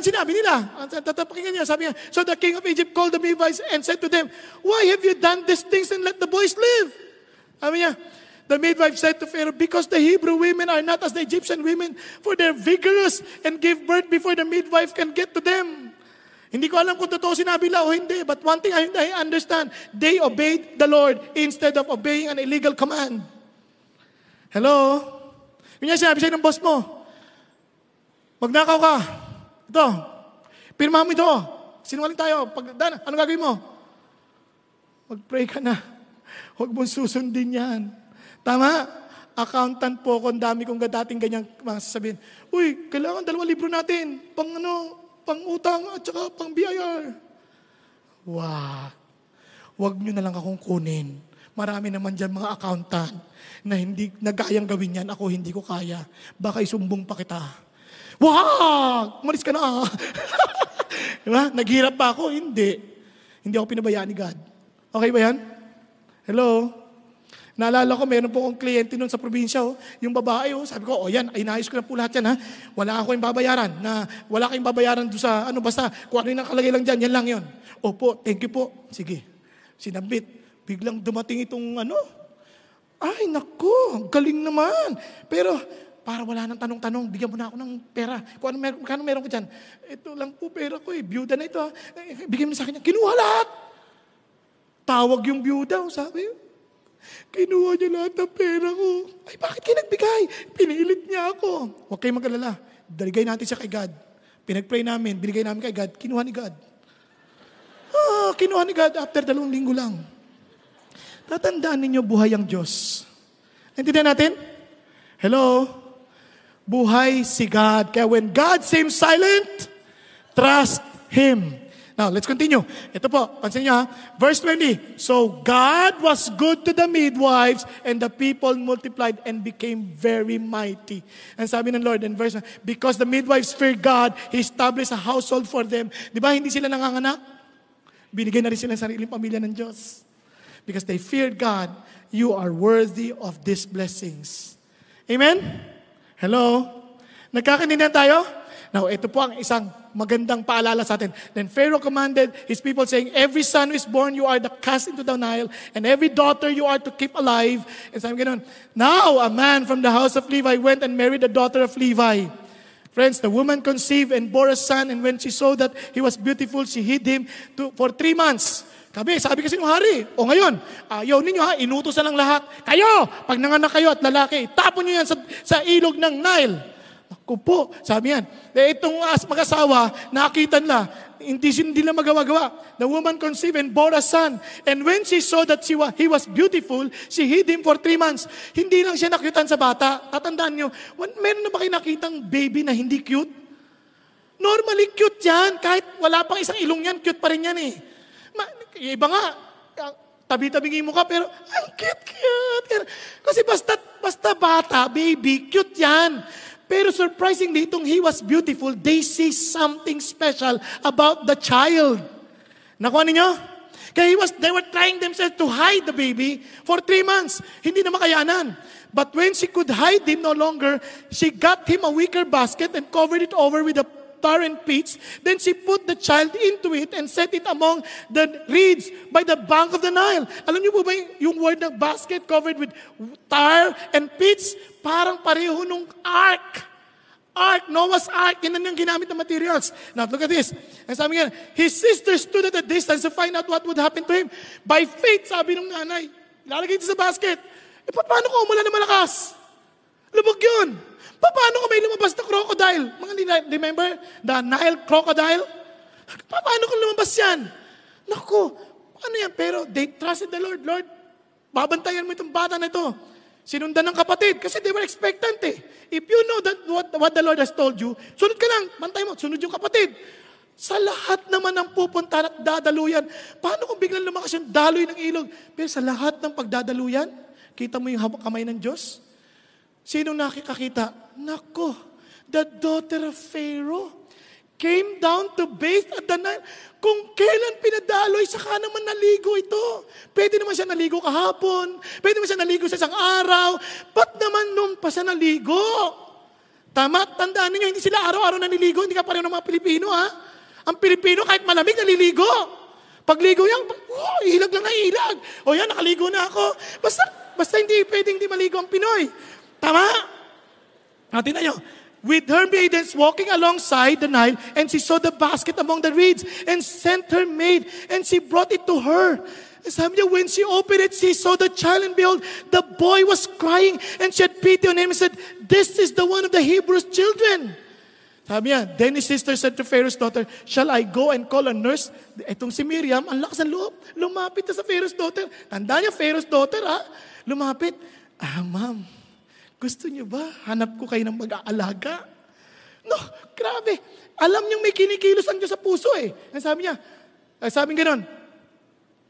sinabi nila? Pakinggan niya, sabi niya, so the king of Egypt called the midwives and said to them, why have you done these things and let the boys live? Sabi niya, the midwife said to Pharaoh, because the Hebrew women are not as the Egyptian women, for they're vigorous and give birth before the midwife can get to them. Hindi ko alam kung totoo sinabi nila o hindi, but one thing I understand, they obeyed the Lord instead of obeying an illegal command. Hello? Yun yung sinabi sa'yo ng boss mo. Magnakaw ka. Ito. Pirma mo ito. Sinungaling tayo. Anong gagawin mo? Mag-pray ka na. Huwag mong susundin yan. Tama? Accountant po ako. Ang dami kong dating ganyang mga sasabihin. Uy, kailangan 2 libro natin. Pang utang at saka pang BIR. Wow. Huwag nyo na lang akong kunin. Marami naman dyan mga accountant na hindi nagayang gawin yan. Ako hindi ko kaya. Baka isumbong pa kita. Wag! Umalis ka na. Diba? Naghirap ba ako? Hindi. Hindi ako pinabayaan ni God. Okay ba yan? Hello? Naalala ko, meron po akong kliyente noon sa probinsya. Yung babae, sabi ko, yan, inayos ko na po lahat yan. Wala akong babayaran. Wala kayong babayaran doon sa, basta, kung ano yung nakalagay lang dyan, yan lang yun. Opo, thank you po. Sige. Sinabit. Biglang dumating itong ay, naku, galing naman. Pero, para wala nang tanong-tanong, bigyan mo na ako ng pera. Kung ano meron ko dyan. Ito lang po pera ko Byuda na ito Bigyan mo sa kanya. Kinuha lahat. Tawag yung byuda. Sabi, kinuha niya lahat ng pera ko. Ay, bakit kayo nagbigay? Pinilit niya ako. Huwag kayong mag-alala. Daligay natin siya kay God. Pinag-pray namin, binigay namin kay God. Kinuha ni God. Kinuha ni God after 2 linggo lang. Tatandaan ninyo, buhay ang Diyos. Naintindihan natin? Hello? Buhay si God. Kaya when God seems silent, trust Him. Now, let's continue. Ito po, pansin niyo ha. Verse 20. So, God was good to the midwives, and the people multiplied and became very mighty. And sabi ng Lord in verse 1, because the midwives feared God, He established a household for them. Di ba, hindi sila nanganganak? Binigay na rin sila ng sariling pamilya ng Diyos. Because they feared God, you are worthy of these blessings. Amen? Hello? Nagkakaintindihan tayo? Now, ito po ang isang magandang paalala sa atin. Then Pharaoh commanded his people saying, every son who is born, you are to cast into the Nile, and every daughter you are to keep alive. And sabi ganoon, now a man from the house of Levi went and married the daughter of Levi. Friends, the woman conceived and bore a son, and when she saw that he was beautiful, she hid him for 3 months. Sabi kasi ng hari, ngayon, ayaw ninyo ha, inutosan ng lahat. Kayo, pag nanganak kayo at lalaki, tapon nyo yan sa ilog ng Nile. Ako po, sabi yan. Itong mag-asawa, nakita nila, hindi na magawa-gawa. The woman conceived and bore a son. And when she saw that he was beautiful, she hid him for 3 months. Hindi lang siya nakyutan sa bata. Tatandaan nyo, meron na ba kayo nakitang baby na hindi cute? Normally cute yan. Kahit wala pang isang ilong yan, cute pa rin yan eh. Iba nga, tabi-tabingin mo ka, pero ang cute. Kasi basta bata, baby, cute yan. Pero surprisingly, itong he was beautiful, they see something special about the child. Nakuha ninyo? Kaya they were trying themselves to hide the baby for 3 months. Hindi na makayanan. But when she could hide him no longer, she got him a wicker basket and covered it over with a tar and pitch. Then she put the child into it and set it among the reeds by the bank of the Nile. Alam niyo po ba yung word ng basket covered with tar and pitch? Parang pareho nung ark. Noah's Ark, yun yung ginamit na materials. Now, look at this. And sabi nga, his sister stood at a distance to find out what would happen to him. By faith, sabi ng nanay, lalagay ito sa basket. Paano kung umulan na malakas? Lubog yun. Paano kung may lumabas na crocodile? Mga remember? The Nile crocodile? Paano kung lumabas yan? Naku, ano yan? Pero they trusted the Lord. Lord, babantayan mo itong bata na ito. Sinundan ng kapatid kasi they were expectant eh. If you know that what the Lord has told you, sunod ka lang, bantay mo, sunod yung kapatid. Sa lahat naman ng pupunta at dadaluyan, paano kung biglang lumakas yung daloy ng ilog? Pero sa lahat ng pagdadaluyan, kita mo yung kamay ng Diyos? Sino nakikakita? Nako, the daughter of Pharaoh came down to bathe at the Nile. Kung kailan pinadaloy, saka naman naligo ito. Pwede naman siya naligo kahapon. Pwede naman siya naligo sa isang araw. Ba't naman nung pa siya naligo? Tama, tandaan ninyo, hindi sila araw-araw naliligo. Hindi ka pareho ng mga Pilipino, ha? Ang Pilipino, kahit malamig, naliligo. Pagligo yan, ilag lang na ilag. O yan, nakaligo na ako. Basta hindi pwedeng hindi maligo ang Pinoy. Tama? Tingnan nyo. With her maidens walking alongside the Nile, and she saw the basket among the reeds, and sent her maid, and she brought it to her. And sabi niya, when she opened it, she saw the child, and behold, the boy was crying, and she had pity on him, and said, this is the one of the Hebrews' children. Sabi niya, then his sister said to Pharaoh's daughter, shall I go and call a nurse? Etong si Miriam, ang lakas ng loob, lumapit na sa Pharaoh's daughter. Tandaan niya, Pharaoh's daughter, ha? Lumapit. Ma'am, gusto niyo ba? Hanap ko kayo ng mag-aalaga. No, grabe. Alam niyong may kinikilos ang Diyos sa puso eh. Sabi niya, sabi gano'n,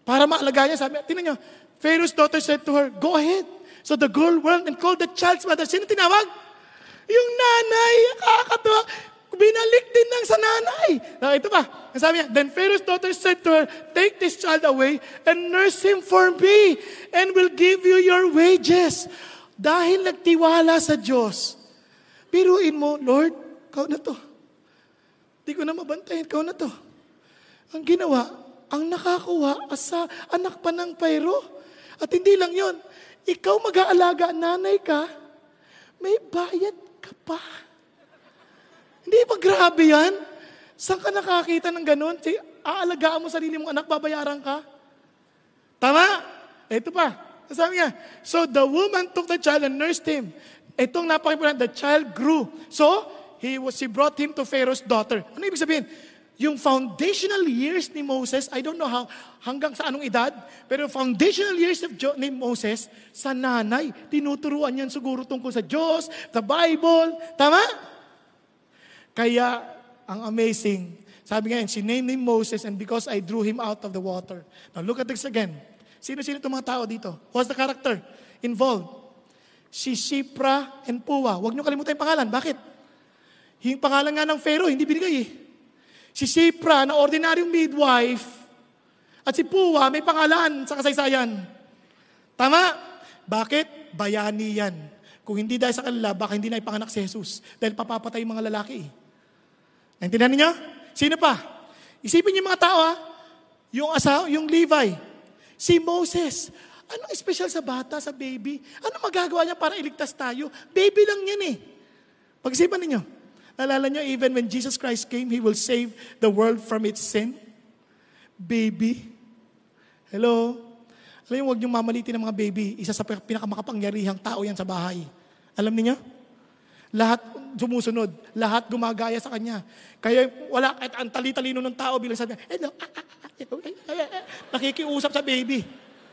para maalaga niya, sabi niya, tingnan niyo, Pharaoh's daughter said to her, go ahead. So the girl went and called the child's mother. Sino tinawag? Yung nanay. Kakatuwa. Binalik din lang sa nanay. Ito pa. Sabi niya, then Pharaoh's daughter said to her, take this child away and nurse him for me and will give you your wages. Dahil nagtiwala sa Diyos, biruin mo, Lord, ikaw na to. Di ko na mabantayan, ikaw na to. Ang ginawa, ang nakakuha sa anak pa ng Pharaoh. At hindi lang yon, ikaw mag-aalaga, nanay ka, may bayad ka pa. Hindi ba grabe yan? Saan ka nakakita ng ganun? Aalagaan mo sarili mong anak, babayaran ka? Tama? Ito pa. Sabi niya, so the woman took the child and nursed him. Itong napakimportant, the child grew. So, she brought him to Pharaoh's daughter. Ano ibig sabihin? Yung foundational years ni Moses, I don't know hanggang sa anong edad, pero foundational years ni Moses, sa nanay, tinuturuan yan siguro tungkol sa Diyos, the Bible. Tama? Kaya, ang amazing, sabi nga yan, she named him Moses and because I drew him out of the water. Now look at this again. Sino-sino itong mga tao dito? What's the character involved? Si Shipra and Puah. Huwag niyo kalimutan yung pangalan. Bakit? Yung pangalan nga ng Pharaoh, hindi binigay eh. Si Shipra na ordinaryong midwife at si Puah may pangalan sa kasaysayan. Tama? Bakit? Bayani yan. Kung hindi dahil sa kanila, baka hindi na ipanganak si Jesus. Dahil papapatay yung mga lalaki. Naintindihan niyo? Sino pa? Isipin niyo yung mga tao yung Levi. Si Moses. Anong special sa bata, sa baby? Ano magagawa niya para iligtas tayo? Baby lang yan eh. Pag-isipan ninyo. Nalala nyo, even when Jesus Christ came, He will save the world from its sin. Baby. Hello? Alam niyo, huwag niyong mamalitin ng mga baby. Isa sa pinakamakapangyarihang tao yan sa bahay. Alam niyo? Lahat sumusunod. Lahat gumagaya sa Kanya. Kaya wala, kahit ang tali-talino ng tao, bilang sabi, nakikiusap sa baby.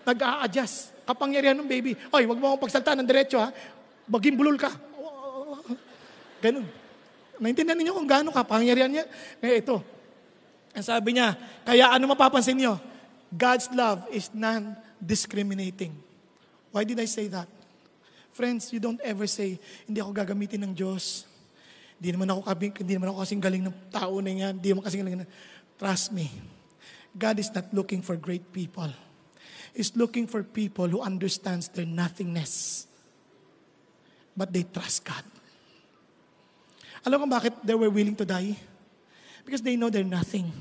Nag-a-adjust. Kapangyarihan ng baby. Oy, huwag mo akong pagsalta ng diretso ha. Maging bulol ka. Ganun. Naintindihan niyo kung gaano kapangyarihan niya? Kaya ito, ang sabi niya, kaya ano mapapansin niyo? God's love is non-discriminating. Why did I say that? Friends, you don't ever say, hindi ako gagamitin ng Diyos. Hindi naman ako kasing galing ng tao na yan. Hindi naman kasing galing ng... Trust me, God is not looking for great people. He's looking for people who understands their nothingness. But they trust God. Alam mo bakit they were willing to die? Because they know they're nothing.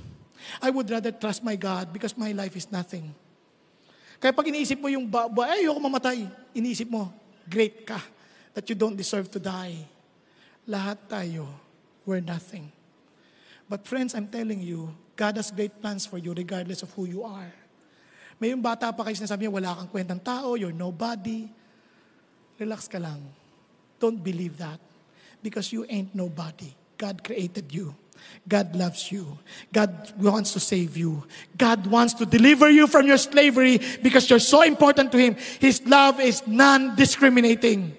I would rather trust my God because my life is nothing. Kaya pag iniisip mo yung, ayoko mamatay, iniisip mo, great ka, that you don't deserve to die. Lahat tayo, we're nothing. But friends, I'm telling you, God has great plans for you regardless of who you are. May yung bata pa kayo sinasabi niya, wala kang kwentang tao, you're nobody. Relax ka lang. Don't believe that. Because you ain't nobody. God created you. God loves you. God wants to save you. God wants to deliver you from your slavery because you're so important to Him. His love is non-discriminating.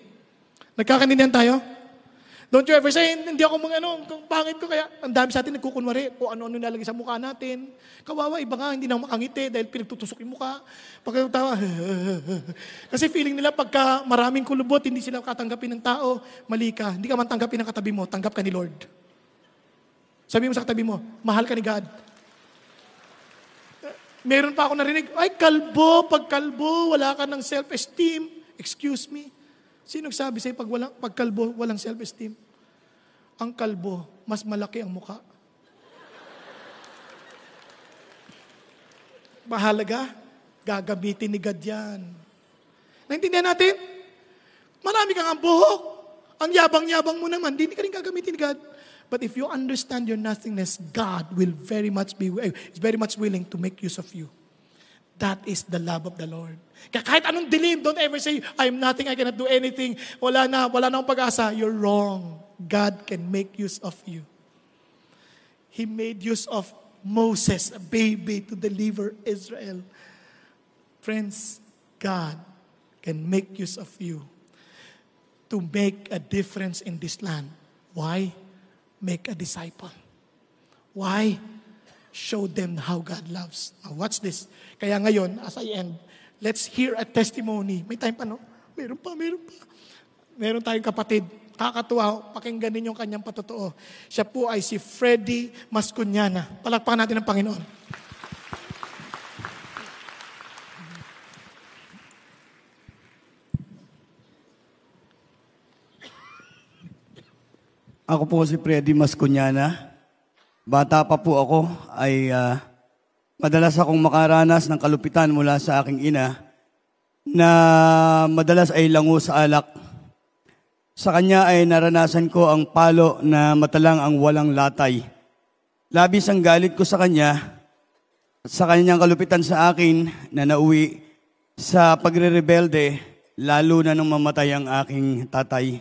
Nagkakaintindihan tayo? Don't you ever say, hindi ako kung pangit ko kaya, ang dami sa atin nagkukunwari, kung ano-ano nalagay sa mukha natin. Kawawa, iba nga, hindi na makangiti dahil pinagtutusok yung mukha. Pagkatawa, kasi feeling nila pagka maraming kulubot, hindi sila katanggapin ng tao, mali ka. Hindi ka man tanggapin ng katabi mo, tanggap ka ni Lord. Sabi mo sa katabi mo, mahal ka ni God. Meron pa ako narinig, ay kalbo, pag kalbo, wala ka ng self-esteem. Excuse me. Sino nagsabi sa'yo pag kalbo, walang self-esteem? Ang kalbo, mas malaki ang mukha. Mahalaga, gagamitin ni God yan. Naintindihan natin? Marami kang ang buhok. Ang yabang-yabang mo naman, hindi ka rin gagamitin ni God. But if you understand your nothingness, God will is very much willing to make use of you. That is the love of the Lord. Kaya kahit anong dilim, don't ever say, I'm nothing, I cannot do anything. Wala na akong pag-asa. You're wrong. God can make use of you. He made use of Moses, a baby, to deliver Israel. Friends, God can make use of you to make a difference in this land. Why? Make a disciple. Why? Show them how God loves. Now watch this. Kaya ngayon, as I end, let's hear a testimony. May time pa, no? Meron pa. Meron tayong kapatid. Kakatuwa, pakinggan ninyo yung kanyang patotoo. Siya po ay si Freddy Mascuñana. Palakpakan natin ang Panginoon. Ako po si Freddy Mascuñana. Bata pa po ako ay madalas akong makaranas ng kalupitan mula sa aking ina na madalas ay lango sa alak. Sa kanya ay naranasan ko ang palo na matalang ang walang latay. Labis ang galit ko sa kanya, sa kanyang kalupitan sa akin na nauwi sa pagre-rebelde, lalo na nung mamatay ang aking tatay.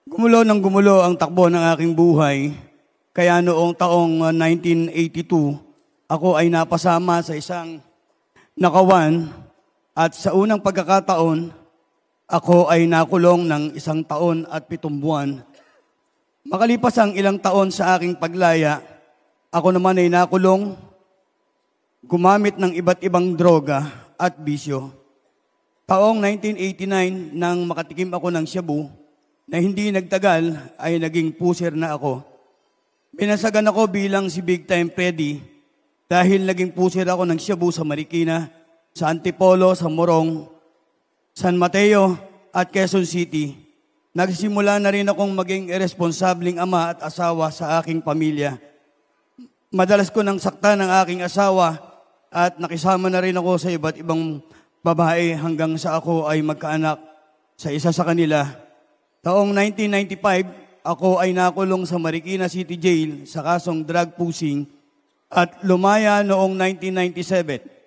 Gumulo ang takbo ng aking buhay Kaya noong taong 1982, ako ay napasama sa isang nakawan at sa unang pagkakataon, ako ay nakulong ng 1 taon at 7 buwan. Makalipas ang ilang taon sa aking paglaya, ako naman ay nakulong, gumamit ng iba't ibang droga at bisyo. Taong 1989, nang makatikim ako ng shabu, na hindi nagtagal ay naging pusher na ako. Binasagan ako bilang si Big Time Freddy dahil naging pusher ako ng shabu sa Marikina, sa Antipolo, sa Morong, San Mateo at Quezon City. Nagsimula na rin akong maging irresponsableng ama at asawa sa aking pamilya. Madalas ko nang sakta ng aking asawa at nakisama na rin ako sa iba't ibang babae hanggang sa ako ay magkaanak sa isa sa kanila. Taong 1995, ako ay nakulong sa Marikina City Jail sa kasong drug pushing at lumaya noong 1997.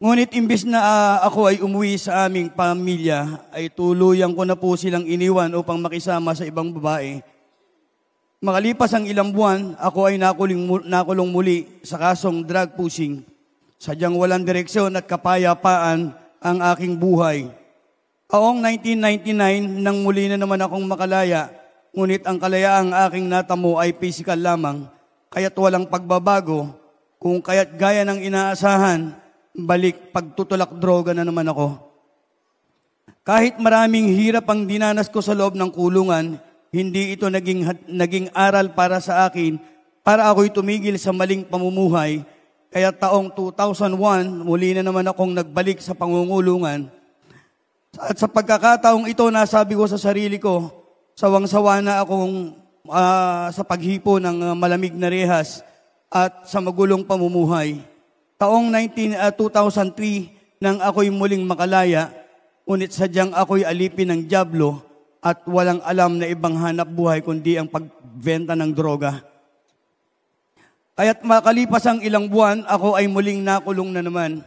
Ngunit imbis na ako ay umuwi sa aming pamilya, ay tuluyan ko na po silang iniwan upang makisama sa ibang babae. Makalipas ang ilang buwan, ako ay nakulong muli sa kasong drug pushing. Sadyang walang direksyon at kapayapaan ang aking buhay. Taong 1999, nang muli na naman akong makalaya, ngunit ang kalayaang aking natamo ay physical lamang, kaya't walang pagbabago, kung kaya't gaya ng inaasahan, balik pagtutulak droga na naman ako. Kahit maraming hirap ang dinanas ko sa loob ng kulungan, hindi ito naging aral para sa akin, para ako'y tumigil sa maling pamumuhay. Kaya taong 2001, muli na naman akong nagbalik sa pangungulungan. At sa pagkakataong ito, nasabi ko sa sarili ko, sawang-sawa na akong sa paghipo ng malamig na rehas at sa magulong pamumuhay. Taong 2003, nang ako'y muling makalaya, ngunit sadyang ako'y alipin ng dyablo at walang alam na ibang hanap buhay kundi ang pagbenta ng droga. Kaya't makalipas ang ilang buwan, ako ay muling nakulong na naman.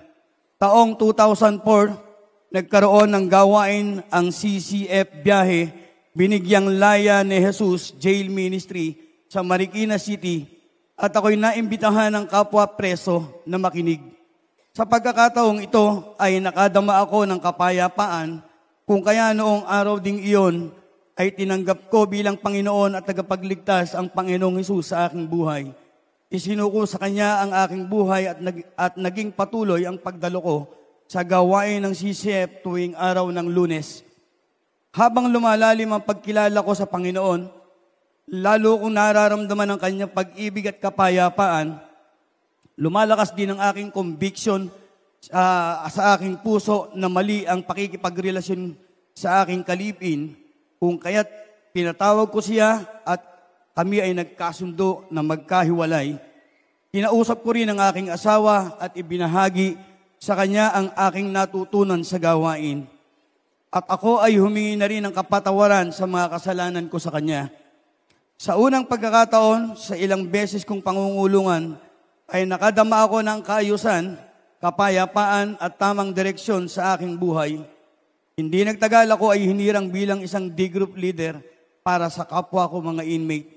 Taong 2004, nagkaroon ng gawain ang CCF Biyahe, Binigyang Laya ni Jesus Jail Ministry sa Marikina City at ako'y naimbitahan ng kapwa preso na makinig. Sa pagkakataong ito ay nakadama ako ng kapayapaan kung kaya noong araw ding iyon ay tinanggap ko bilang Panginoon at tagapagligtas ang Panginoong Jesus sa aking buhay. Isinuko sa Kanya ang aking buhay at naging patuloy ang pagdalo ko sa gawain ng CCF tuwing araw ng Lunes. Habang lumalalim ang pagkilala ko sa Panginoon, lalo kong nararamdaman ang Kanyang pag-ibig at kapayapaan, lumalakas din ang aking conviction sa aking puso na mali ang pakikipagrelasyon sa aking kalipin, kung kaya't pinatawag ko siya at kami ay nagkasundo na magkahiwalay. Kinausap ko rin ang aking asawa at ibinahagi sa kanya ang aking natutunan sa gawain. At ako ay humingi na rin ng kapatawaran sa mga kasalanan ko sa kanya. Sa unang pagkakataon, sa ilang beses kong pangungulungan, ay nakadama ako ng kaayusan, kapayapaan at tamang direksyon sa aking buhay. Hindi nagtagal, ako ay hinirang bilang isang D-group leader para sa kapwa ko mga inmate.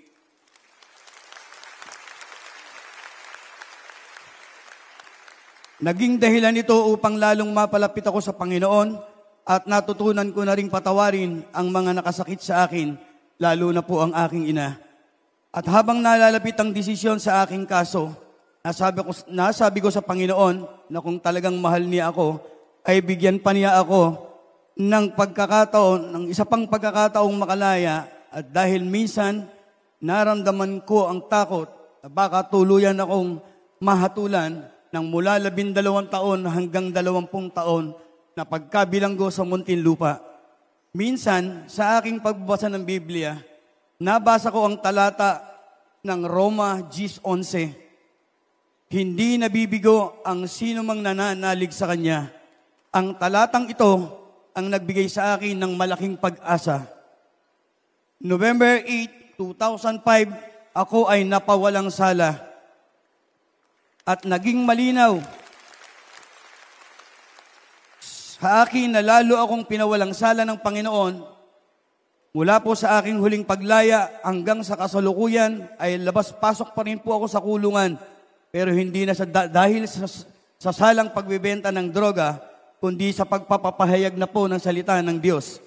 Naging dahilan ito upang lalong mapalapit ako sa Panginoon at natutunan ko na ring patawarin ang mga nakasakit sa akin, lalo na po ang aking ina. At habang nalalapit ang desisyon sa aking kaso, nasabi ko sa Panginoon na kung talagang mahal niya ako, ay bigyan pa niya ako ng pagkakataon, ng isa pang pagkakataong makalaya. At dahil minsan, naramdaman ko ang takot na baka tuluyan akong mahatulan ng mula 12 taon hanggang 20 taon na pagkabilanggo sa Muntinlupa. Minsan, sa aking pagbabasa ng Biblia, nabasa ko ang talata ng Roma 10:11. Hindi nabibigo ang sino mang nananalig sa Kanya. Ang talatang ito ang nagbigay sa akin ng malaking pag-asa. November 8, 2005, ako ay napawalang sala. At naging malinaw sa akin na lalo akong pinawalang sala ng Panginoon Mula po sa aking huling paglaya hanggang sa kasalukuyan ay labas-pasok pa rin po ako sa kulungan. Pero hindi na dahil sa salang pagbebenta ng droga, kundi sa pagpapahayag na po ng salita ng Diyos.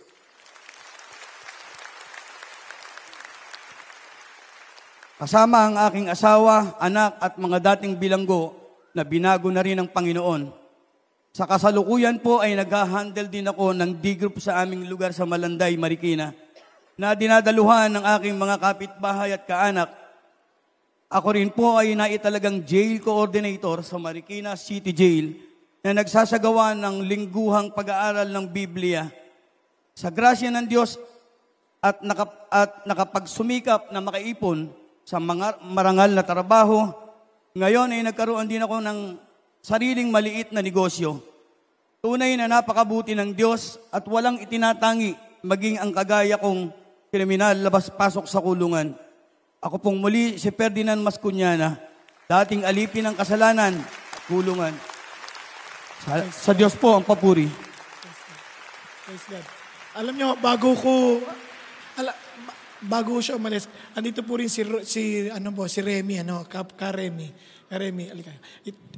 Kasama ang aking asawa, anak at mga dating bilanggo na binago na rin ng Panginoon. Sa kasalukuyan po ay nag-handle din ako ng D-group sa aming lugar sa Malanday, Marikina, na dinadaluhan ng aking mga kapitbahay at kaanak. Ako rin po ay naitalagang jail coordinator sa Marikina City Jail na nagsasagawa ng lingguhang pag-aaral ng Biblia. Sa grasya ng Diyos at nakapagsumikap na makaipon sa mga marangal na trabaho, ngayon ay nagkaroon din ako ng sariling maliit na negosyo. Tunay na napakabuti ng Diyos at walang itinatangi maging ang kagaya kong kriminal labas-pasok sa kulungan. Ako pong muli si Ferdinand Mascuñana, dating alipin ng kasalanan, kulungan. Sa Diyos po ang papuri. Praise God. Alam nyo, bago siya umalis, andito po rin si Remy, Remy, alika.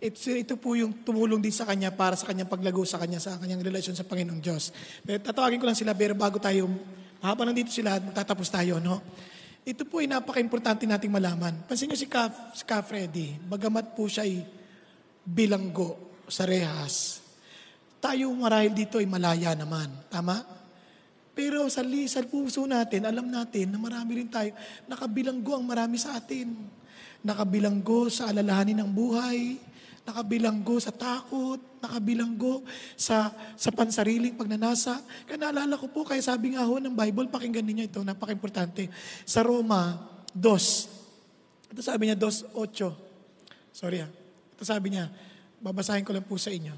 Ito po yung tumulong din sa kanya para sa kanyang paglago sa kanyang relasyon sa Panginoong Diyos. Pero tatawagin ko lang sila, pero bago tayo, habang nandito sila, magtatapos tayo, no? Ito po ay napaka-importante nating malaman. Pansin nyo si Ka Freddy, bagamat po siya ay bilanggo sa rehas, tayo marahil dito ay malaya naman. Tama? Pero sa puso natin, alam natin na marami rin tayo, nakabilanggo ang marami sa atin. Nakabilanggo sa alalahanin ng buhay, nakabilanggo sa takot, nakabilanggo sa pansariling pagnanasa. Kaya naalala ko po, kaya sabi nga ho ng Bible, pakinggan ninyo ito, napaka-importante. Sa Roma 2, ito sabi niya 2:8. Sorry ito sabi niya, babasahin ko lang po sa inyo.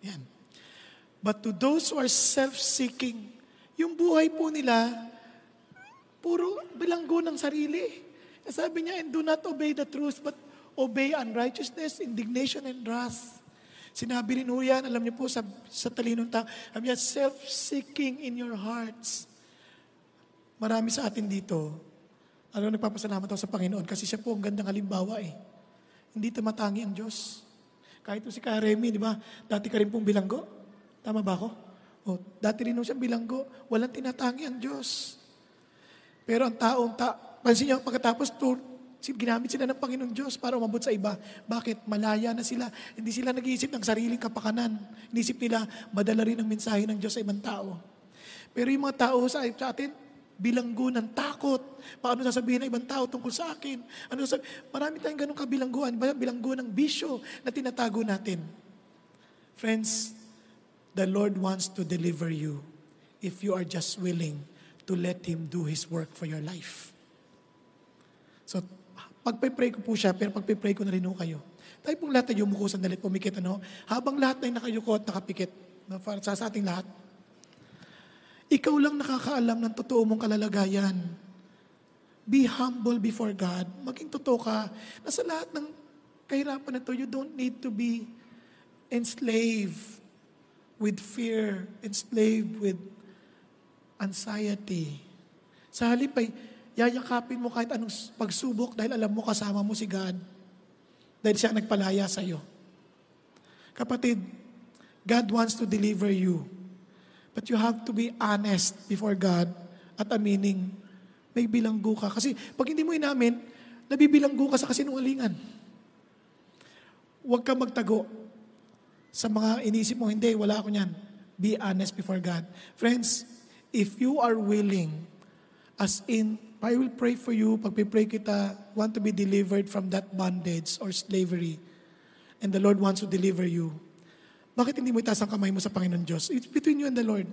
Yan. But to those who are self-seeking, yung buhay po nila, puro bilanggo ng sarili. Sabi niya, and do not obey the truth, but obey unrighteousness, indignation, and wrath. Sinabi rin ho yan, alam niyo po, sa talinong tao, sabi niya, self-seeking in your hearts. Marami sa atin dito, nagpapasalamat ako sa Panginoon kasi siya po ang gandang halimbawa eh. Hindi tumatangi ang Diyos. Kahit po si Karemi, di ba? Dati ka rin pong bilanggo. Tama ba ako? Dati rin siyang bilanggo. Walang tinatangi ang Diyos. Pero ang pansin niyo, pagkatapos ginamit sila ng Panginoong Diyos para umabot sa iba. Bakit? Malaya na sila. Hindi sila nag-iisip ng sariling kapakanan. Inisip nila, madala rin ang mensahe ng Diyos sa ibang tao. Pero yung mga tao sa atin, bilanggo ng takot. Paano sasabihin ng ibang tao tungkol sa akin? Marami tayong ganong kabilangguan. Bilanggo ng bisyo na tinatago natin. Friends, the Lord wants to deliver you if you are just willing to let Him do His work for your life. So, pagpe-pray ko po siya, pero pagpe-pray ko na rin ho kayo. Tayo pong lahat ay yumuko sandalit, pumikit, habang lahat ay nakayuko at nakapikit, para sa ating lahat. Ikaw lang nakakaalam ng totoo mong kalalagayan. Be humble before God. Maging totoo ka na sa lahat ng kahirapan na to, you don't need to be enslaved with fear, enslaved with anxiety. Sa halip ay yayakapin mo kahit anong pagsubok dahil alam mo kasama mo si God. Dahil siya nagpalaya sa iyo. Kapatid, God wants to deliver you. But you have to be honest before God at aminin, may bilanggo ka. Kasi pag hindi mo inamin, nabibilanggo ka sa kasinungalingan. Huwag ka magtago sa mga inisip mo, hindi, wala ako niyan. Be honest before God. Friends, if you are willing, as in, I will pray for you, pag-pray kita, want to be delivered from that bondage or slavery, and the Lord wants to deliver you, bakit hindi mo itaas ang kamay mo sa Panginoon Diyos? It's between you and the Lord.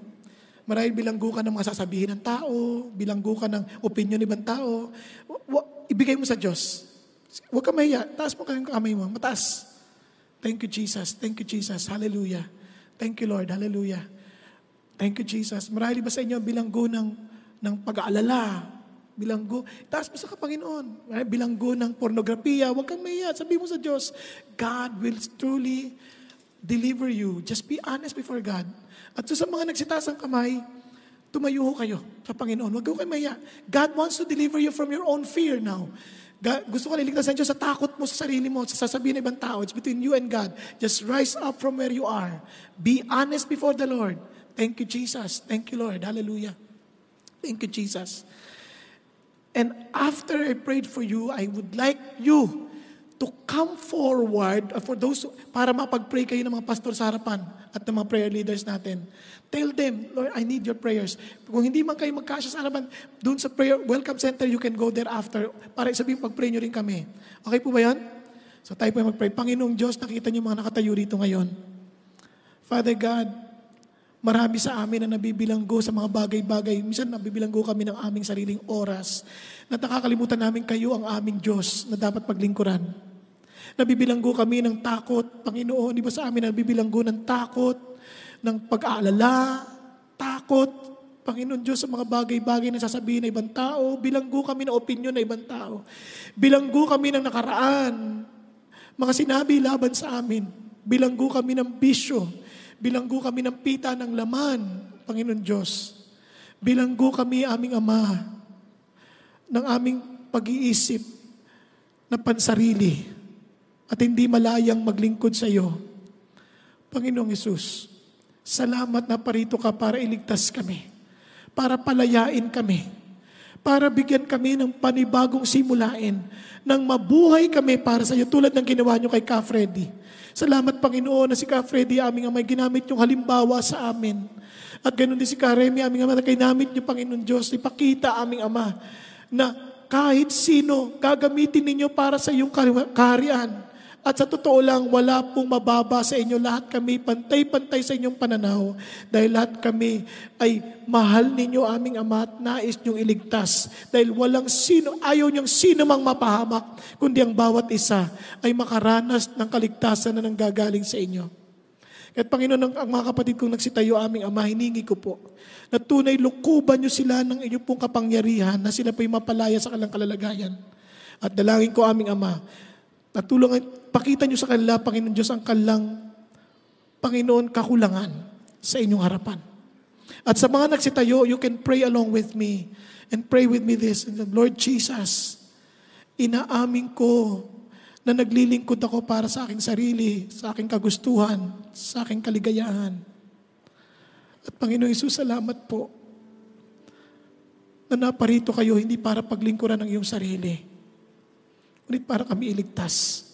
Marahil bilanggo ka ng mga sasabihin ng tao, bilanggo ka ng opinion ng ibang tao, ibigay mo sa Diyos. Huwag ka mahiya, taas mo kayong kamay mo, mataas. Thank you, Jesus. Thank you, Jesus. Hallelujah. Thank you, Lord. Hallelujah. Thank you, Jesus. Marahil ba sa inyo bilanggo ng pag-aalala? Bilanggo. Taas mo sa Panginoon. Bilanggo ng pornografiya. Huwag kang mahiya. Sabi mo sa Diyos, God will truly deliver you. Just be honest before God. At so sa mga nagsitaas ng kamay, tumayo ho kayo sa Panginoon. Huwag kayo maya. God wants to deliver you from your own fear now. God, gusto ko liligtasan Diyos sa takot mo sa sarili mo, sa sasabihin ng ibang tao. It's between you and God. Just rise up from where you are. Be honest before the Lord. Thank you, Jesus. Thank you, Lord. Hallelujah. Thank you, Jesus. And after I prayed for you, I would like you to come forward for those, para mapag-pray kayo ng mga pastor sa harapan at ng mga prayer leaders natin. Tell them, Lord, I need your prayers. Kung hindi man kayo magkasya sa harapan, doon sa prayer welcome center, you can go there after para sabihin, pag-pray nyo rin kami. Okay po ba yan? So tayo po mag-pray. Panginoong Diyos, nakita nyo mga nakatayo rito ngayon. Father God, marami sa amin na nabibilanggo sa mga bagay-bagay. Minsan nabibilanggo kami ng aming sariling oras na nakakalimutan namin kayo ang aming Diyos na dapat paglingkuran. Nabibilanggo kami ng takot, Panginoon. Di ba sa amin nabibilanggo ng takot, ng pag-aalala, takot, Panginoon Diyos, sa mga bagay-bagay na sasabihin ng ibang tao. Bilanggo kami ng opinion ng ibang tao. Bilanggo kami ng nakaraan. Mga sinabi laban sa amin. Bilanggo kami ng bisyo. Bilanggo kami ng pita ng laman, Panginoon Diyos. Bilanggo kami, aming Ama, ng aming pag-iisip na pansarili at hindi malayang maglingkod sa iyo. Panginoong Hesus, salamat na parito ka para iligtas kami, para palayain kami, para bigyan kami ng panibagong simulain, nang mabuhay kami para sa iyo tulad ng ginawa niyo kay Ka Freddy. Salamat, Panginoon, na si Ka Freddy, aming Amay, ginamit yung halimbawa sa amin. At ganoon din si Ka Remy, aming Ama, na ginamit niyo, Panginoon Diyos, ipakita, aming Ama, na kahit sino gagamitin ninyo para sa iyong kaharian. At sa totoo lang, wala pong mababa sa inyo. Lahat kami pantay-pantay sa inyong pananaw. Dahil lahat kami ay mahal ninyo, aming Ama, at nais niyong iligtas. Dahil walang sino, ayaw niyong sino mang mapahamak, kundi ang bawat isa ay makaranas ng kaligtasan na nanggagaling sa inyo. At Panginoon, ang mga kapatid kong nagsitayo, aming Ama, hiningi ko po, na tunay lukuban niyo sila ng inyong pong kapangyarihan, na sila po'y mapalaya sa kalang kalalagayan. At dalangin ko, aming Ama, natulungan, pakita niyo sa kanila, Panginoon Diyos, ang kalang, Panginoon, kakulangan sa inyong harapan. At sa mga nagsitayo, you can pray along with me and pray with me this. Lord Jesus, inaamin ko na naglilingkod ako para sa aking sarili, sa aking kagustuhan, sa aking kaligayahan. At Panginoon Hesus, salamat po na naparito kayo hindi para paglingkuran ng iyong sarili, ngunit para kami iligtas.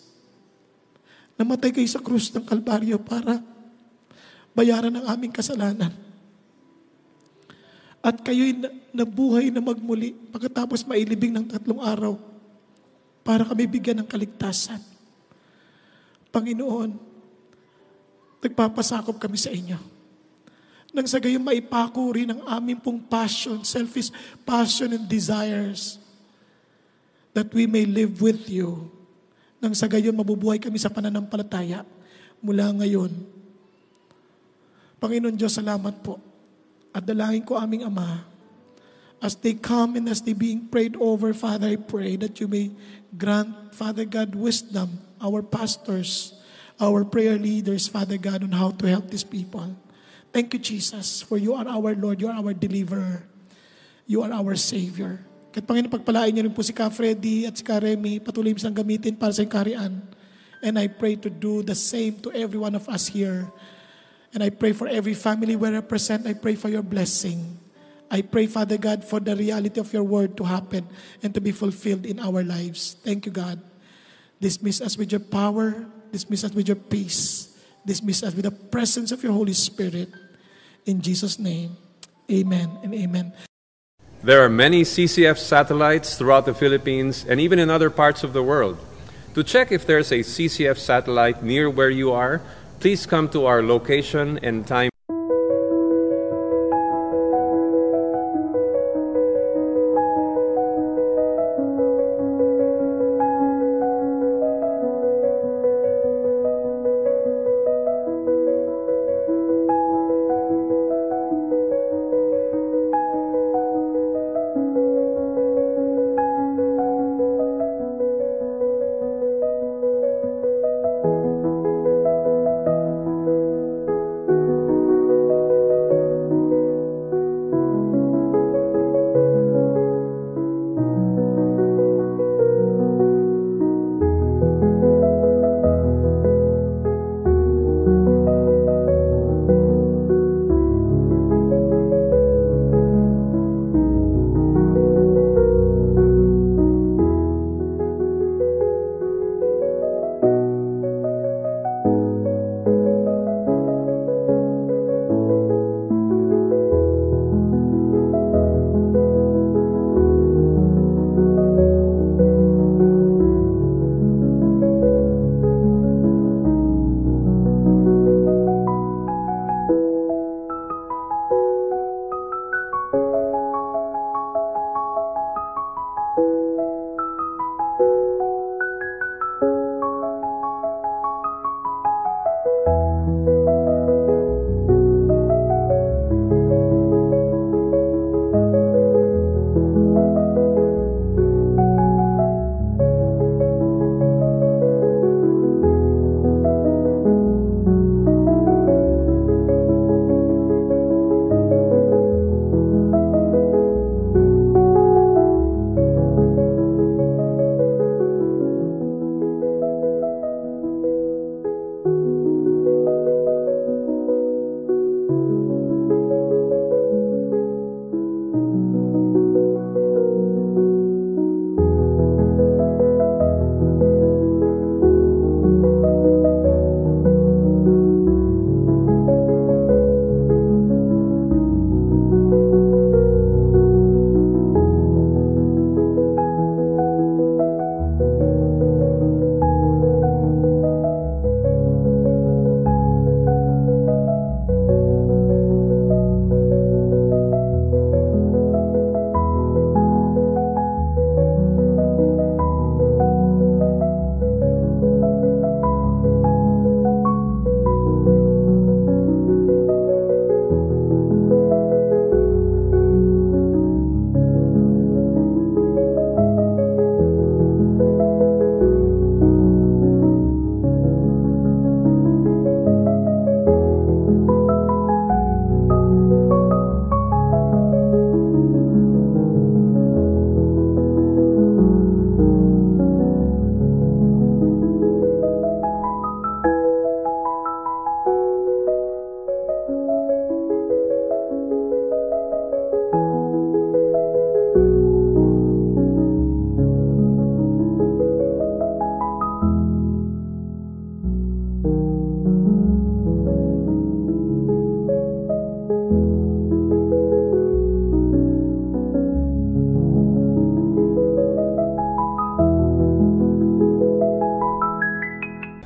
Namatay kayo sa krus ng Kalbaryo para bayaran ang aming kasalanan. At kayo'y nabuhay na magmuli pagkatapos mailibing ng 3 araw para kami bigyan ng kaligtasan. Panginoon, nagpapasakop kami sa inyo. Nang sa gayon maipako rin ang aming pong passion, selfish passion and desires, that we may live with you. Nang sa gayon mabubuhay kami sa pananampalataya mula ngayon. Panginoon Diyos, salamat po. At dalangin ko, aming Ama, as they come and as they being prayed over, Father, I pray that you may grant, Father God, wisdom, our pastors, our prayer leaders, Father God, on how to help these people. Thank you, Jesus, for you are our Lord, you are our deliverer, you are our Savior. Kahit Panginoon, pagpalain niyo rin po si Ka Freddy at si Ka Remy, patuloy mo silang gamitin para sa iyong kaharian. And I pray to do the same to every one of us here. And I pray for every family we represent. I pray for your blessing. I pray, Father God, for the reality of your word to happen and to be fulfilled in our lives. Thank you, God. Dismiss us with your power. Dismiss us with your peace. Dismiss us with the presence of your Holy Spirit. In Jesus' name, amen and amen. There are many CCF satellites throughout the Philippines and even in other parts of the world. To check if there's a CCF satellite near where you are, please come to our location and time.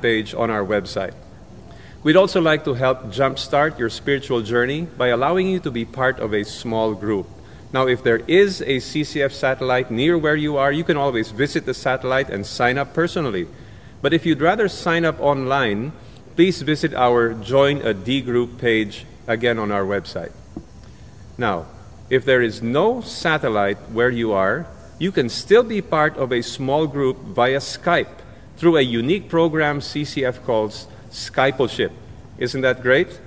page on our website. We'd also like to help jumpstart your spiritual journey by allowing you to be part of a small group. Now, if there is a CCF satellite near where you are, you can always visit the satellite and sign up personally. But if you'd rather sign up online, please visit our Join a D Group page again on our website. Now, if there is no satellite where you are, you can still be part of a small group via Skype through a unique program CCF calls Skypleship. Isn't that great?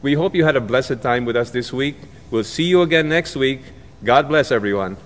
We hope you had a blessed time with us this week. We'll see you again next week. God bless everyone.